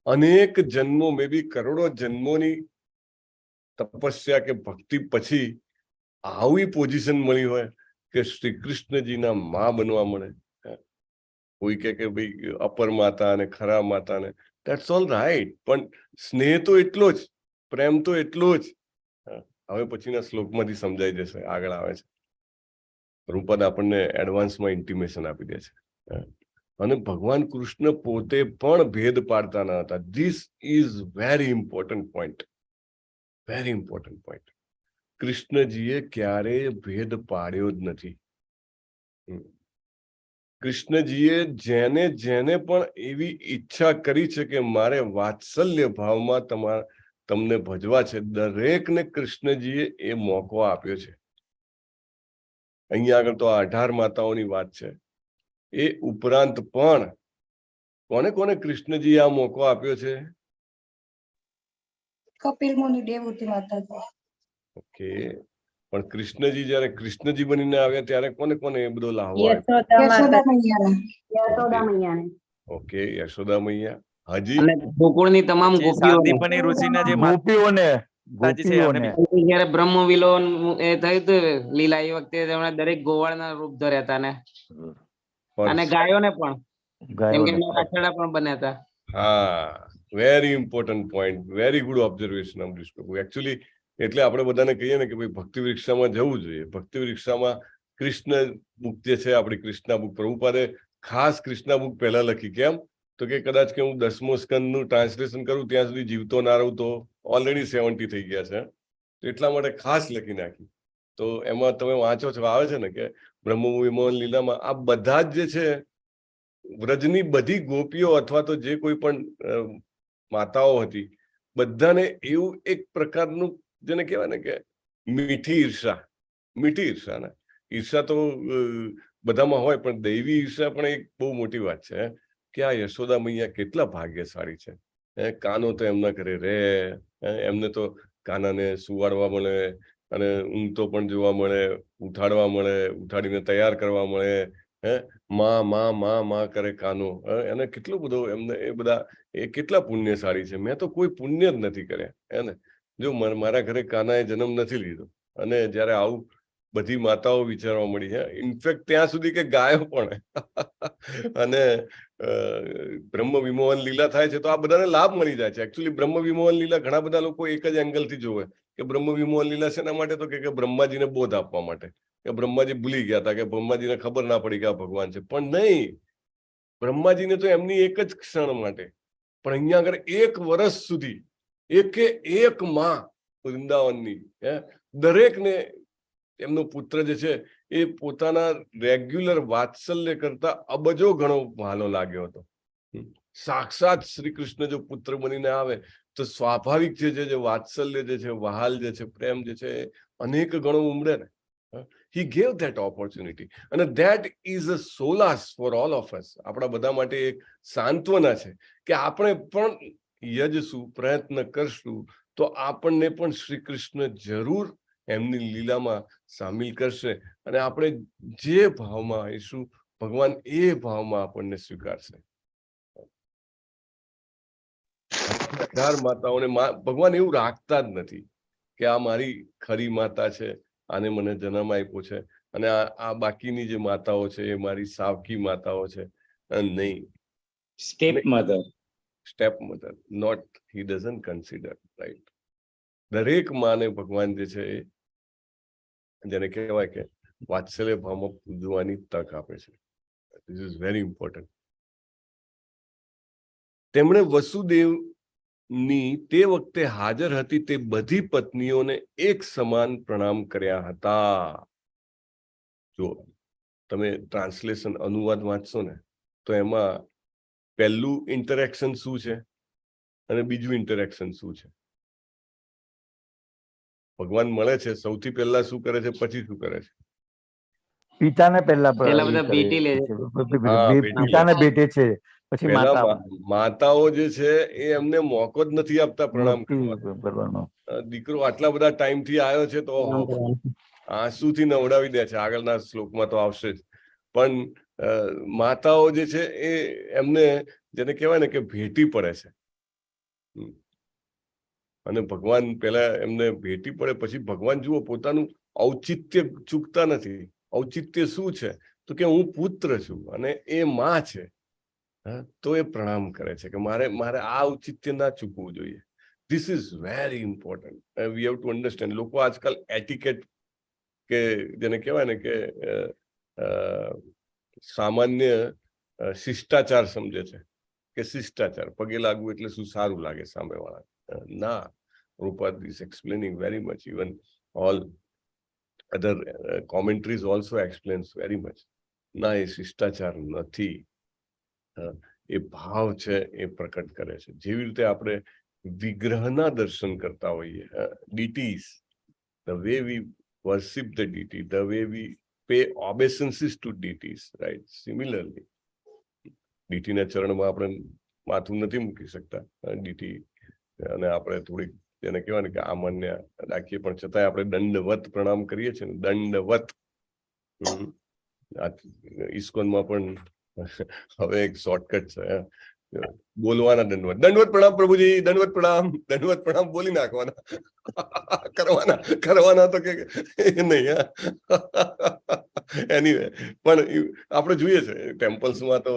અનેક જન્મો, મે બી કરોડો જન્મોની તપસ્યા કે ભક્તિ પછી આવી પોઝિશન મળી હોય કે શ્રી કૃષ્ણજીના માં બનવા મળે. કોઈ કે ભાઈ અપર માતા અને ખરા માતા ને, ધેટ્સ ઓલ રાઈટ, પણ સ્નેહ તો એટલો જ, પ્રેમ તો એટલો જ. હવે પછીના શ્લોકમાંથી સમજાઈ જશે, આગળ આવે છે. રૂપદ આપણને એડવાન્સમાં ઇન્ટિમેશન આપી દે છે. અને ભગવાન કૃષ્ણ પોતે પણ ભેદ પાડતા ન હતા. This is very important point, very important point. કૃષ્ણજીએ ક્યારેય ભેદ પાડ્યો જ નથી. કૃષ્ણજીએ જેને પણ એવી ઈચ્છા કરી છે કે મારે વાત્સલ્ય ભાવમાં તમને ભજવા છે, દરેકને કૃષ્ણજીએ એ મોકો આપ્યો છે. અહીંયા આગળ તો 18 માતાઓની વાત છે. એ ઉપરાંત પણ કોને કૃષ્ણજીએ આ મોકો આપ્યો છે? કપિલ મુનિ, દેવહૂતિ માતાજી. ઓકે, પણ કૃષ્ણજી જયારે કૃષ્ણજી બનીને આવ્યા ત્યારે કોને એ બધો લાહવો આપ્યો? યશોદા મૈયાને. યશોદા મૈયાને. ઓકે, યશોદા મૈયા. હજી અને ગોકુળની તમામ પછી ગોપીઓને. સાંદીપની ઋષિના જે ગોપીઓને માતાજી છે એમને ગોપીઓને જયારે બ્રહ્મ વિલોન એ થયું હતું લીલા, એ વખતે તેમણે દરેક ગોવાળના રૂપ ધર્યા હતા ને, અને ગાયોને પણ, કેમ કે એમના વાછરડા પણ બન્યા હતા. હા, very important point, very good observation Amrish પ્રભુ. એકચ્યુઅલી એટલે આપણે બધાને કહીએ ને કે ભાઈ ભક્તિ વૃક્ષામાં જવું જોઈએ. ભક્તિ વૃક્ષામાં કૃષ્ણ બુક જે છે, આપણી કૃષ્ણા બુક, પ્રભુપાદે ખાસ કૃષ્ણા બુક પહેલા લખી. કેમ? તો કે કદાચ કે હું 10મો સ્કંદનું ટ્રાન્સલેશન કરું ત્યાં સુધી જીવતો ના રહું, તો ઓલરેડી 70 થઈ ગયા છે, તો એટલા માટે ખાસ લખી નાખી. તો એમાં તમે વાંચો છો, આવે છે ને કે બ્રહ્મ વિમોહન લીલામાં આ બધા જ જે છે વ્રજની બધી ગોપીઓ અથવા તો જે કોઈ પણ માતાઓ હતી, બધાને એવું એક પ્રકારનું જેને કહેવાય ને કે મીઠી ઈર્ષા ને, ઈર્ષા તો બધામાં હોય, પણ દૈવી ઈર્ષા પણ એક બહુ મોટી વાત છે કે આ યશોદા મૈયા કેટલા ભાગ્યશાળી છે. કાનો તો એમના ઘરે રહે, એમને તો કાનાને સુવાડવા મળે, અને ઊંઘતો પણ જોવા મળે, ઉઠાડવા મળે, ઉઠાડીને તૈયાર કરવા મળે. માં કરે કાનો, એને કેટલો બધો એમને એ કેટલા પુણ્યશાળી છે. મેં તો કોઈ પુણ્ય જ નથી કર્યા. એને જો મારા ઘરે કાનાએ જન્મ નથી લીધો, અને જયારે આવું બધી માતાઓ વિચારવા મળી છે, ઇનફેક્ટ ત્યાં સુધી કે ગાયો પણ અને બ્રહ્મ વિમોહન લીલા થાય છે તો આ બધાને લાભ મળી જાય છે. એકચ્યુઅલી બ્રહ્મ વિમોહન લીલા ઘણા બધા લોકો એક જ એંગલથી જોવે કે બ્રહ્મ વિમોહન લીલા શેના માટે, તો કે બ્રહ્માજીને બોધ આપવા માટે, કે બ્રહ્માજી ભૂલી ગયા હતા, કે બ્રહ્માજીને ખબર ના પડી કે આ ભગવાન છે. પણ નહીં, બ્રહ્માજીને તો એમની એક જ ક્ષણ માટે, પણ અહીંયા આગળ 1 વર્ષ સુધી એક માં વૃંદાવનની દરેકને એમનો પુત્ર જે છે એ પોતાના રેગ્યુલર વાત્સલ્ય કરતા અબજો ઘણો વહાલો લાગ્યો હતો. સાક્ષાત શ્રી કૃષ્ણ જો પુત્ર બનીને આવે તો સ્વાભાવિક છે જે વાત્સલ્ય જે છે, વહાલ જે છે, પ્રેમ જે છે, અનેક ગણો ઉમડે ને. He gave that opportunity, and that is a solace for all of us. આપણા બધા માટે એક સાંત્વના છે કે આપણે પણ યજશું, પ્રયત્ન કરશું તો આપણને પણ શ્રી કૃષ્ણ જરૂર એમની લીલામાં સામેલ કરશે, અને આપણે જે ભાવમાં આવીશું ભગવાન એ ભાવમાં આપણને સ્વીકારશે. 18 માતાઓને ભગવાન એવું રાખતા જ નથી કે આ મારી ખરી માતા છે, આને મને જન્મ આપ્યો છે, અને આ બાકીની જે માતાઓ છે એ મારી સાવકી માતાઓ છે. નહીં, step mother not, he doesn't consider, right. દરેક માને ભગવાન જે છે એ જેને કહેવાય કે વાત્સલ્ય ભાવમાં પૂજવાની તક આપે છે. This is very important. તેમણે વસુદેવની તે વખતે હાજર હતી તે બધી પત્નીઓને એક સમાન પ્રણામ કર્યા હતા. જો તમે ટ્રાન્સલેશન અનુવાદ વાંચશો ને તો એમાં પહેલું ઇન્ટરેક્શન શું છે અને બીજું ઇન્ટરેક્શન શું છે? ભગવાન મળે છે સૌથી પહેલા શું કરે છે, પછી શું કરે છે? પિતાને પહેલા પેલા બધા ભેટી લે છે. પિતાને ભેટે છે, પછી પહેલા માતાઓ જે છે એ એમને મોકો જ નથી આપતા પ્રણામ કરવાનો. દીકરો આટલા બધા ટાઈમ થી આવ્યો છે તો આંસુથી નવડાવી દે છે. આગળના શ્લોકમાં તો આવશે જ. પણ માતાઓ જે છે એ એમને જેને કહેવાય ને કે ભેટી પડે છે. અને ભગવાન પેલા એમને ભેટી પડે પછી ભગવાન જુઓ પોતાનું ઔચિત્ય ચૂકતા નથી. ઔચિત્ય શું છે? તો કે હું પુત્ર છું અને એ માં છે. તો એ પ્રણામ કરે છે કે મારે આ ઔચિત્ય ના ચૂકવું જોઈએ. This is very important. We have to understand. લોકો આજકાલ એટિકેટ કે જેને કહેવાય ને કે સામાન્ય શિષ્ટાચાર સમજે છે કે શિષ્ટાચાર પગે લાગવું એટલે શું સારું લાગે સામેવાળા. ના, Prabhupada is explaining very much. Even all other commentaries also explains very much. ના, એ શિષ્ટાચાર નથી. એ ભાવ છે એ પ્રકટ કરે છે. જેવી રીતે આપણે વિગ્રહના દર્શન કરતા હોઈએ, deities, the way we worship the deity, the way we pay obeisances to deities, right? Similarly, deity ના ચરણમાં આપણે માથું નથી મૂકી શકતા. deity અને આપણે થોડીક જેને કહેવાય ને કે આમાન્ય રાખીએ, પણ છતાંય આપણે દંડવત પ્રણામ કરીએ છીએ ને, દંડવત. ઇસ્કોનમાં પણ હવે એક શોર્ટકટ છે, બોલવાના દંડવત. દંડવત પ્રણામ પ્રભુજી, દંડવત પ્રણામ બોલી નાખવાના. કરવાના તો કે નહીં. એનીવે, પણ આપણે જોઈએ છે ટેમ્પલ્સમાં તો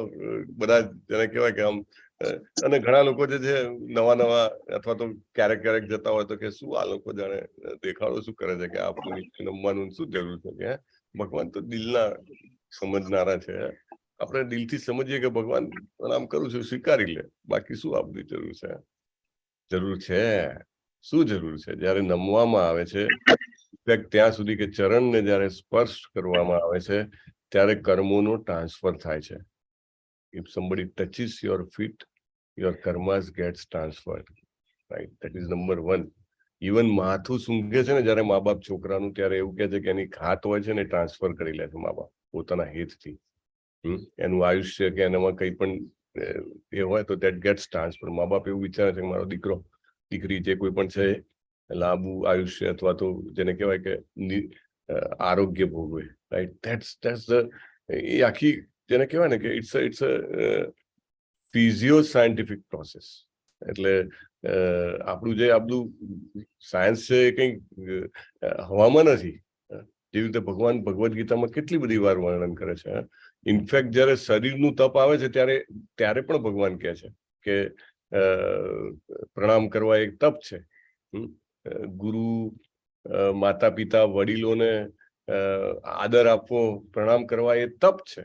બધા જેને કહેવાય કે આમ, અને ઘણા લોકો જે છે નવા અથવા તો ક્યારેક જતા હોય તો કે શું આ લોકો જાણે દેખાડો શું કરે છે કે આપણું નમવાનું શું જરૂર છે કે ભગવાન તો દિલના સમજનારા છે. આપણે દિલથી સમજીએ કે ભગવાન પ્રણામ કરું છું, સ્વીકારી લે. બાકી શું આ બધી જરૂર છે? જરૂર છે. શું જરૂર છે? જયારે નમવામાં આવે છે ત્યાં સુધી કે ચરણને જયારે સ્પર્શ કરવામાં આવે છે ત્યારે કર્મોનો ટ્રાન્સફર થાય છે. If somebody touches your feet, your karmas gets transferred, right? That is number one. Even માથું સૂંઘે છે ને જયારે મા બાપ છોકરાનું, ત્યારે એવું કહે છે કે એની ખાત હોય છે ને ટ્રાન્સફર કરી લે છે મા બાપ પોતાના હિતથી. એનું આયુષ્ય કે એનામાં કંઈ પણ એ હોય તો that gets transferred. મા બાપ એવું વિચારે છે કે મારો દીકરો દીકરી જે કોઈ પણ છે લાંબુ આયુષ્ય અથવા તો જેને કહેવાય કે આરોગ્ય ભોગવે, રાઈટ? That's the એ આખી જેને કહેવાય ને કે it's a physio scientific process. એટલે આપણું જે સાયન્સ છે એ કંઈ હવામાં નથી. જેવી રીતે ભગવાન ભગવદ્ ગીતામાં કેટલી બધી વાર વર્ણન કરે છે. ઇનફેક્ટ જયારે શરીરનું તપ આવે છે ત્યારે પણ ભગવાન કહે છે કે પ્રણામ કરવા એક તપ છે. ગુરુ, માતા પિતા, વડીલોને આદર આપવો, પ્રણામ કરવા એ તપ છે.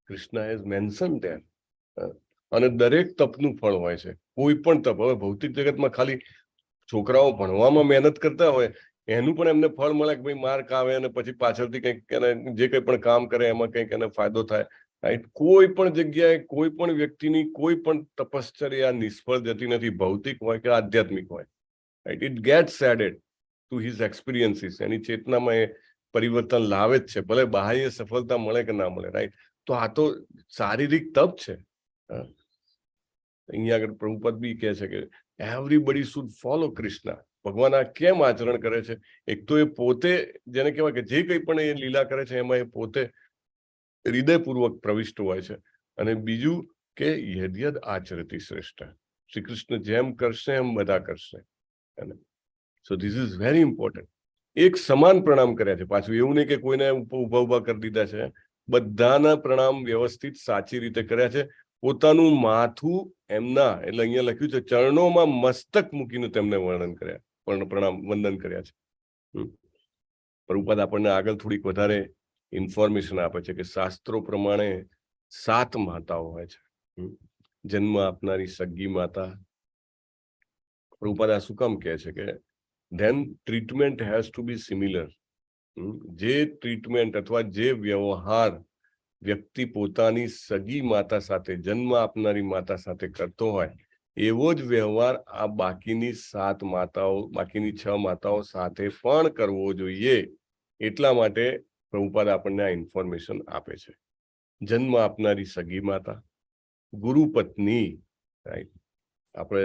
Krishna has mention there. અને દરેક તપનું ફળ હોય છે. કોઈ પણ તપ, હવે ભૌતિક જગતમાં ખાલી છોકરાઓ ભણવામાં મહેનત કરતા હોય એનું પણ એમને ફળ મળે કે ભાઈ માર્ક આવે અને પછી પાછળથી કંઈક એને જે કંઈ પણ કામ કરે એમાં કંઈક એને ફાયદો થાય, રાઈટ? કોઈ પણ જગ્યાએ કોઈ પણ વ્યક્તિની કોઈ પણ તપશ્ચર્યા નિષ્ફળ જતી નથી, ભૌતિક હોય કે આધ્યાત્મિક હોય, right? It gets added to his experiences. એની ચેતનામાં એ પરિવર્તન લાવે જ છે, ભલે બાહ્ય સફળતા મળે કે ના મળે, રાઈટ? તો આ તો શારીરિક તપ છે. અહીંયા આગળ પ્રભુપદ બી કહે છે કે એવરીબડી શુડ ફોલો કૃષ્ણ. ભગવાન આ કેમ આચરણ કરે છે? એક તો એ પોતે જેને કહેવાય કે જે કંઈ પણ એ લીલા કરે છે એમાં એ પોતે હૃદયપૂર્વક પ્રવિષ્ટ હોય છે. અને બીજું કે યદ્યદ આચરતી શ્રેષ્ઠ. શ્રી કૃષ્ણ જેમ કરશે એમ બધા કરશે. So this is very important. એક સમાન પ્રણામ કર્યા છે. પાછું એવું નહીં કે કોઈને ઉભા કરી દીધા છે. બધાના પ્રણામ વ્યવસ્થિત સાચી રીતે કર્યા છે. પોતાનું માથું એમના, એટલે અહીંયા લખ્યું છે, ચરણોમાં મસ્તક મૂકીને તેમને વર્ણન કર્યા, પ્રણામ વંદન કર્યા છે. પ્રભુપાદ આપણને આગળ થોડીક વધારે ઇન્ફોર્મેશન આપે છે કે શાસ્ત્રો પ્રમાણે 7 માતાઓ હોય છે. જન્મ આપનારી સગી માતા. પ્રભુપાદ આ શું કામ કહે છે કે then treatment has to be similar. જે ટ્રીટમેન્ટ અથવા જે વ્યવહાર વ્યક્તિ પોતાની સગી માતા સાથે, જન્મ આપનારી માતા સાથે કરતો હોય એવો જ વ્યવહાર આ બાકીની 7 માતાઓ, બાકીની 6 માતાઓ સાથે પણ કરવો જોઈએ. એટલા માટે પ્રભુપાદ આપણને આ ઇન્ફોર્મેશન આપે છે. જન્મ આપનારી સગી માતા, ગુરુ પત્ની, રાઈટ. આપણે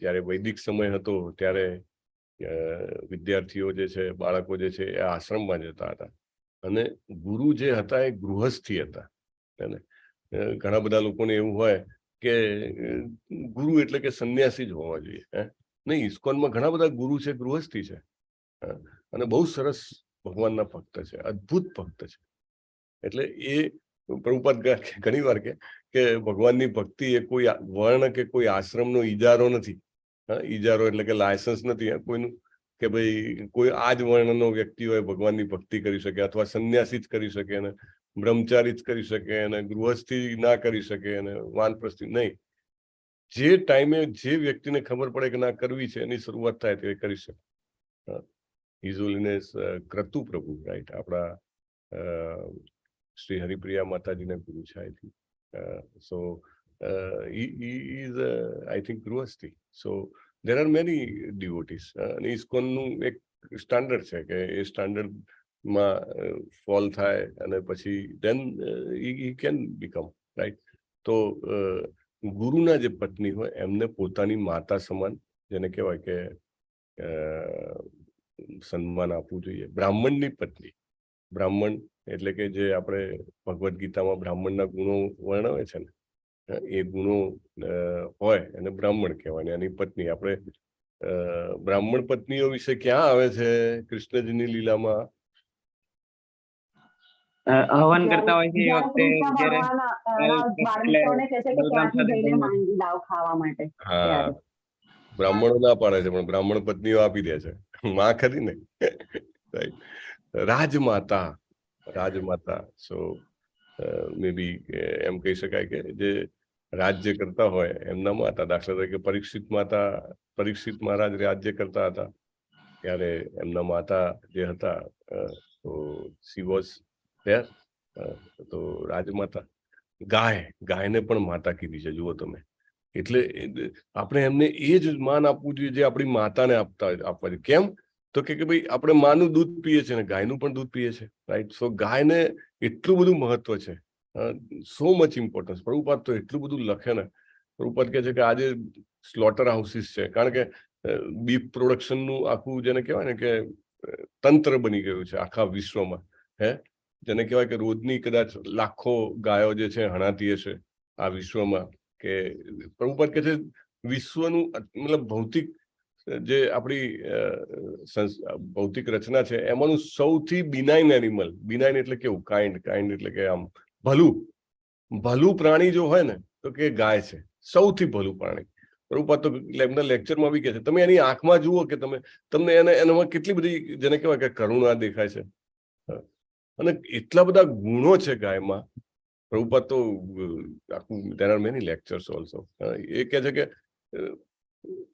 જ્યારે વૈદિક સમય હતો ત્યારે વિદ્યાર્થીઓ જે છે, બાળકો જે છે, એ આશ્રમમાં જતા હતા અને ગુરુ જે હતા એ ગૃહસ્થી હતા. ઘણા બધા લોકોને એવું હોય કે ગુરુ એટલે કે સંન્યાસી જ હોવા જોઈએ. નહીં, ઇસ્કોનમાં ઘણા બધા ગુરુ છે, ગૃહસ્થી છે અને બહુ સરસ ભગવાનના ભક્ત છે, અદ્ભુત ભક્ત છે. એટલે એ પ્રભુપાદ ઘણી વાર કે ભગવાનની ભક્તિ એ કોઈ વર્ણ કે કોઈ આશ્રમનો ઈજારો નથી. ઈજારો એટલે કે લાયસન્સ નથી કોઈનું કે ભાઈ કોઈ આ જ વર્ણનો વ્યક્તિ હોય ભગવાનની ભક્તિ કરી શકે, અથવા સંન્યાસી જ કરી શકે, અને બ્રહ્મચારી જ કરી શકે, અને ગૃહસ્થી ના કરી શકે, અને વાનપ્રસ્થી નહીં. જે ટાઈમે જે વ્યક્તિને ખબર પડે કે ના કરવી છે, એની શરૂઆત થાય તે કરી શકે. હિઝ હોલીનેસ ક્રતુ પ્રભુ, રાઈટ, આપણા શ્રી હરિપ્રિયા માતાજીના ગુરુ છે, I think. So he is I think ગૃહસ્થી. So there are many devotees. અને ઇસ્કોનનું એક સ્ટાન્ડર્ડ છે કે એ સ્ટાન્ડર્ડમાં ફોલ થાય અને પછી then he can become, right. તો ગુરુના જે પત્ની હોય એમને પોતાની માતા સમાન, જેને કહેવાય કે સન્માન આપવું જોઈએ. બ્રાહ્મણની પત્ની, બ્રાહ્મણ એટલે કે જે આપણે ભગવદ્ ગીતામાં બ્રાહ્મણના ગુણો વર્ણવે છે ને, એ ગુણો હોય એને બ્રાહ્મણ કહેવાય. એની પત્ની, આપણે બ્રાહ્મણ પત્નીઓ વિશે ક્યાં આવે છે કૃષ્ણજીની લીલામાં? હવન કરતા હોય છે એ વખતે હા, બ્રાહ્મણો ના પાડે છે પણ બ્રાહ્મણ પત્નીઓ આપી દે છે. માં ખરી ને, રાજમાતા, રાજમાતા. સો મે બી એમ કહી શકાય કે જે રાજ્ય કરતા હોય એમના માતા. દાખલા તરીકે પરીક્ષિત માતા, પરીક્ષિત મહારાજ રાજ્ય કરતા હતા ત્યારે એમના માતા જે હતા તો સી વોઝ ધેર, તો રાજમાતા. ગાયને પણ માતા કીધી છે, જુઓ તમે. એટલે આપણે એમને એ જ માન આપવું જોઈએ જે આપણી માતાને આપવા જોઈએ. કેમ? તો કે ભાઈ આપણે માનું દૂધ પીએ છીએ ને ગાયનું પણ દૂધ પીએ છીએ, રાઈટ. સો ગાયને એટલું બધું મહત્વ છે, સો મચ ઇમ્પોર્ટન્સ. પ્રભુપાદ તો એટલું બધું લખે ને. પ્રભુપાદ કહે છે કે આજે સ્લોટર હાઉસીસ છે, કારણ કે બીફ પ્રોડક્શનનું આખું જેને કહેવાય ને કે તંત્ર બની ગયું છે આખા વિશ્વમાં. જેને કહેવાય કે રોજની કદાચ લાખો ગાયો જે છે હણાતી હશે આ વિશ્વમાં. કે પ્રભુપાદ કહે છે વિશ્વનું મતલબ ભૌતિક જે આપણી ભૌતિક રચના છે એમાંનું સૌથી બિનાઇન એનિમલ, બિનાઇન એટલે કેવું, કાઇન્ડ એટલે કે આમ ભલું પ્રાણી જો હોય ને તો કે ગાય છે, સૌથી ભલું પ્રાણી. પ્રભુપાદ તો એમના લેક્ચરમાં બી કહે છે તમે એની આંખમાં જુઓ કે તમને એનામાં કેટલી બધી જેને કહેવાય કે કરુણા દેખાય છે, અને એટલા બધા ગુણો છે ગાયમાં. પ્રભુપાદ તો there are many lectures also. એ કહે છે કે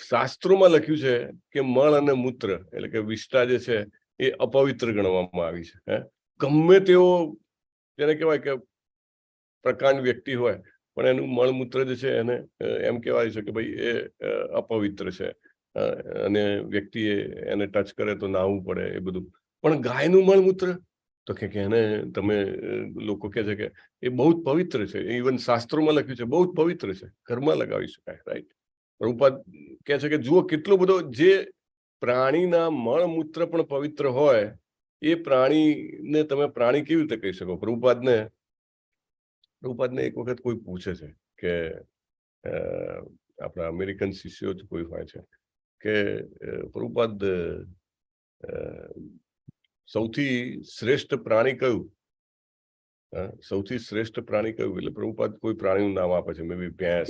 શાસ્ત્રોમાં લખ્યું છે કે મળ અને મૂત્ર એટલે કે વિષ્ટા જે છે એ અપવિત્ર ગણવામાં આવી છે. ગમે તેવો જેને કહેવાય કે પ્રકાંડ વ્યક્તિ હોય પણ એનું મળમૂત્ર જે છે એને એમ કહેવાય છે કે ભાઈ એ અપવિત્ર છે અને વ્યક્તિએ એને ટચ કરે તો નાહવું પડે એ બધું. પણ ગાયનું મળમૂત્ર તો કે એને તમે લોકો કહે છે કે એ બહુ જ પવિત્ર છે, ઇવન શાસ્ત્રોમાં લખ્યું છે બહુ જ પવિત્ર છે, ઘરમાં લગાવી શકાય, રાઈટ. પ્રભુપાદ કહે છે કે જુઓ કેટલો બધો, જે પ્રાણીના મળમૂત્ર પણ પવિત્ર હોય એ પ્રાણીને તમે પ્રાણી કેવી રીતે કહી શકો? પ્રભુપાદને એક વખત કોઈ પૂછે છે કે આપણા અમેરિકન શિષ્યો જ કોઈ હોય છે કે પ્રભુપાદ સૌથી શ્રેષ્ઠ પ્રાણી કયું? સૌથી શ્રેષ્ઠ પ્રાણી કયું? એટલે પ્રભુપાદ કોઈ પ્રાણીનું નામ આપે છે, મે બી ભેંસ.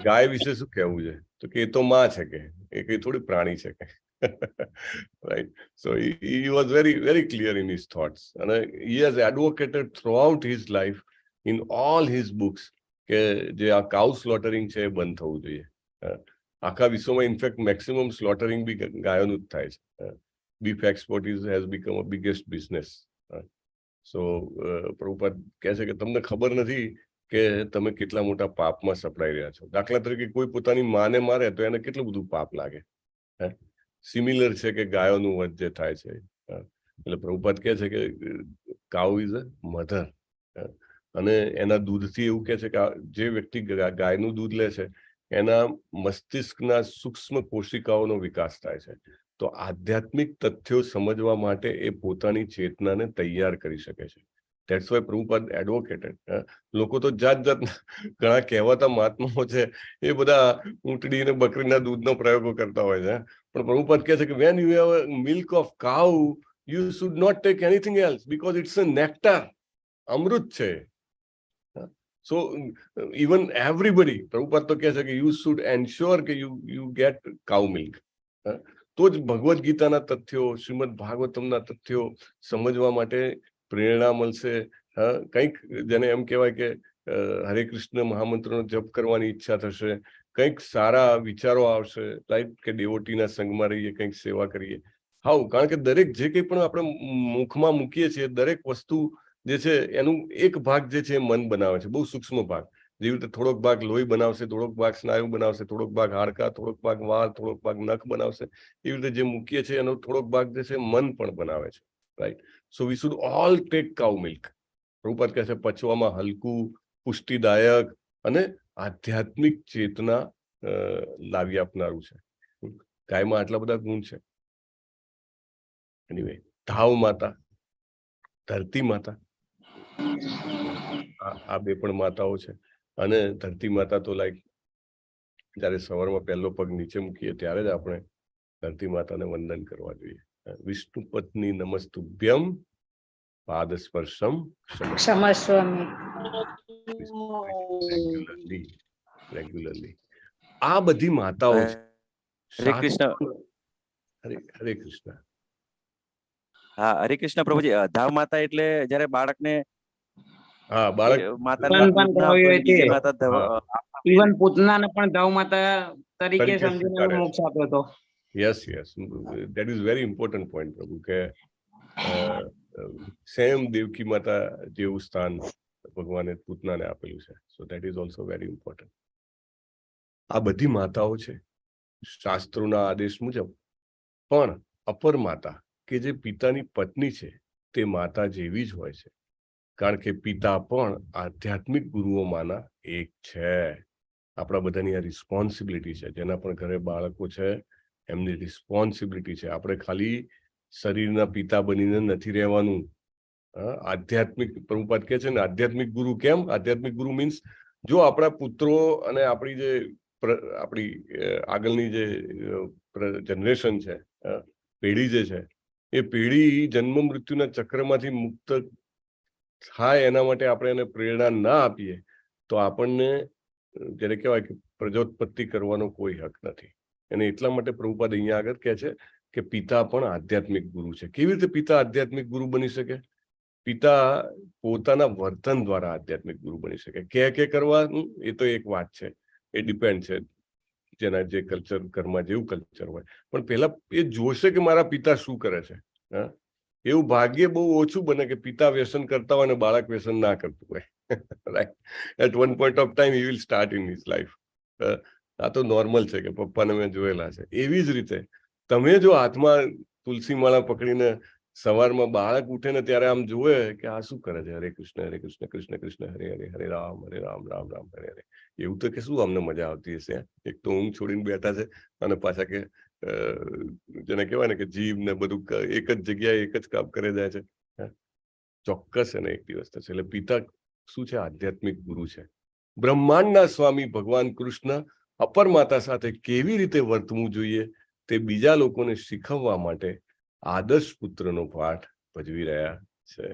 ગાય વિશે શું કહેવું છે? તો કે એ તો માં છે, કે એ કઈ થોડી પ્રાણી છે કે, right. So he was very very clear in his thoughts, and he has advocated throughout his life in all his books કે જે આ કાઉ સ્લોટરિંગ છે એ બંધ થવું જોઈએ. આખા વિશ્વમાં ઇનફેક્ટ મેક્સિમમ સ્લોટરિંગ બી ગાયોનું જ થાય છે. Beef export has become a biggest business. So Prabhupada કહે છે કે તમને ખબર નથી કે તમે કેટલા મોટા પાપમાં સપડાઈ રહ્યા છો. દાખલા તરીકે કોઈ પોતાની માને મારે તો એને કેટલું બધું પાપ લાગે. સિમિલર છે કે ગાયોનું વધ જે થાય છે. એટલે પ્રભુપાદ કહે છે કે કાઉ ઇઝ અ મધર, અને એના દૂધથી એવું કહે છે કે જે વ્યક્તિ ગાયનું દૂધ લે છે એના મસ્તિષ્કના સૂક્ષ્મ કોશિકાઓનો વિકાસ થાય છે. તો આધ્યાત્મિક તથ્યો સમજવા માટે એ પોતાની ચેતનાને તૈયાર કરી શકે છે. That's why Prabhupada advocated. લોકો તો જાત જાતના ઘણા કહેવાતા મહાત્માઓ છે એ બધા ઊંટડી અને બકરીના દૂધનો પ્રયોગો કરતા હોય છે. પણ પ્રભુપાદ કહે છે કે when you have milk of cow you should not take anything else because it's a nectar. અમૃત છે. સો ઇવન એવરીબડી, પ્રભુપાદ તો કહે છે કે યુ શુડ એન્શ્યોર કે યુ ગેટ કાઉ મિલ્ક. તો જ ભગવદ્ ગીતાના તથ્યો, શ્રીમદ ભાગવતમના તથ્યો સમજવા માટે પ્રેરણા મળશે. કંઈક જેને એમ કહેવાય કે હરે કૃષ્ણ મહામંત્રનો જપ કરવાની ઈચ્છા થશે, કંઈક સારા વિચારો આવશે, રાઈટ, કે દેવોટીના સંગમાં રહીએ, કંઈક સેવા કરીએ. હાઉ, કારણ કે દરેક જે કંઈ પણ આપણે મુખમાં મૂકીએ છીએ દરેક વસ્તુ જે છે એનું એક ભાગ જે છે એ મન બનાવે છે, બહુ સૂક્ષ્મ ભાગ. જેવી રીતે થોડોક ભાગ લોહી બનાવશે, થોડોક ભાગ સ્નાયુ બનાવશે, થોડોક ભાગ હાડકા, થોડોક ભાગ વાળ, થોડોક ભાગ નખ બનાવશે. એવી રીતે જે મૂકીએ છીએ એનો થોડોક ભાગ જે છે મન પણ બનાવે છે, right. So we should all take cow milk. Prabhupada કહે છે પચવામાં હલકું, પુષ્ટિદાયક અને આધ્યાત્મિક ચેતના લાવી આપનારું છે. ગાયમાં આટલા બધા ગુણ છે. એનીવે, ધાવ માતા, ધરતી માતા, આ બે પણ માતાઓ છે. અને ધરતી માતા તો લાઈક જયારે સવારમાં પહેલો પગ નીચે મૂકીએ ત્યારે જ આપણે ધરતી માતાને વંદન કરવા જોઈએ. વિષ્ણુ પત્ની નમસ્તુભ્યમ પાદ સ્પર્શમ ક્ષમસ્વામી. રેગ્યુલરલી આ બધી માતાઓ છે. હરે કૃષ્ણ. હરે કૃષ્ણ. હા, હરે કૃષ્ણ પ્રભુજી. ધાવ માતા એટલે જયારે બાળકને બાળક ઇવન પૂતનાને પણ ધાવ માતા તરીકે સમજીને મોક્ષ આપ્યો હતો. Yes, that is very important point, પ્રભુ, કે સેમ દેવકી માતા જેવું સ્થાન ભગવાને પૂતનાને આપેલું છે. સો that is also very important. આ બધી માતાઓ છે શાસ્ત્રોના આદેશ મુજબ, પણ અપર માતા કે જે પિતાની પત્ની છે તે માતા જેવી જ હોય છે, કારણ કે પિતા પણ આધ્યાત્મિક ગુરુઓમાંના એક છે. આપણા બધાની આ રિસ્પોન્સિબિલિટી છે. જેના પણ ઘરે બાળકો છે એમની રિસ્પોન્સિબિલિટી છે. આપણે ખાલી શરીરના પિતા બનીને નથી રહેવાનું. આધ્યાત્મિક, પ્રભુપાદ કહે છે ને આધ્યાત્મિક ગુરુ. કેમ આધ્યાત્મિક ગુરુ મીન્સ જો આપણા પુત્રો અને આપણી જે આગળની જે જનરેશન છે, પેઢી જે છે, એ પેઢી જન્મ મૃત્યુના ચક્રમાંથી મુક્ત થાય એના માટે આપણે એને પ્રેરણા ના આપીએ તો આપણને જેને કહેવાય કે પ્રજોત્પત્તિ કરવાનો કોઈ હક નથી. અને એટલા માટે પ્રભુપાદ અહીંયા આગળ કહે છે કે પિતા પણ આધ્યાત્મિક ગુરુ છે. કેવી રીતે પિતા આધ્યાત્મિક ગુરુ બની શકે? પિતા પોતાના વર્તન દ્વારા આધ્યાત્મિક ગુરુ બની શકે. કે કરવાનું એ તો એક વાત છે, એ ડિપેન્ડ છે જેના જે કલ્ચર, ઘરમાં જેવું કલ્ચર હોય. પણ પહેલા એ જોશે કે મારા પિતા શું કરે છે. એવું ભાગ્ય બહુ ઓછું બને કે પિતા વ્યસન કરતા હોય અને બાળક વ્યસન ના કરતું હોય. Right, at one point of time he will start in his life. આ તો નોર્મલ છે કે પપ્પાને મેં જોયેલા છે. એવી જ રીતે તમે જો હાથમાં તુલસી માળા પકડીને સવારમાં બાળક ઉઠે ને ત્યારે આમ જોવે કે આ શું કરે છે, હરે કૃષ્ણ કૃષ્ણ કૃષ્ણ હરે હરે, હરે રામ રામ રામ હરે હરે, એવું તો કે શું અમને મજા આવતી હશે. એક તો ઊંઘ છોડીને બેઠા છે અને પાછા કે જેને કહેવાય ને કે જીવ ને બધું એક જ જગ્યાએ એક જ કામ કરે જાય છે. ચોક્કસ એને એક દિવસ થશે. એટલે પિતા શું છે? આધ્યાત્મિક ગુરુ છે. બ્રહ્માંડના સ્વામી ભગવાન કૃષ્ણ અપર માતા સાથે કેવી રીતે વર્તવું જોઈએ તે બીજા લોકોને શીખવવા માટે આદર્શ પુત્રનો પાઠ ભજવી રહ્યા છે.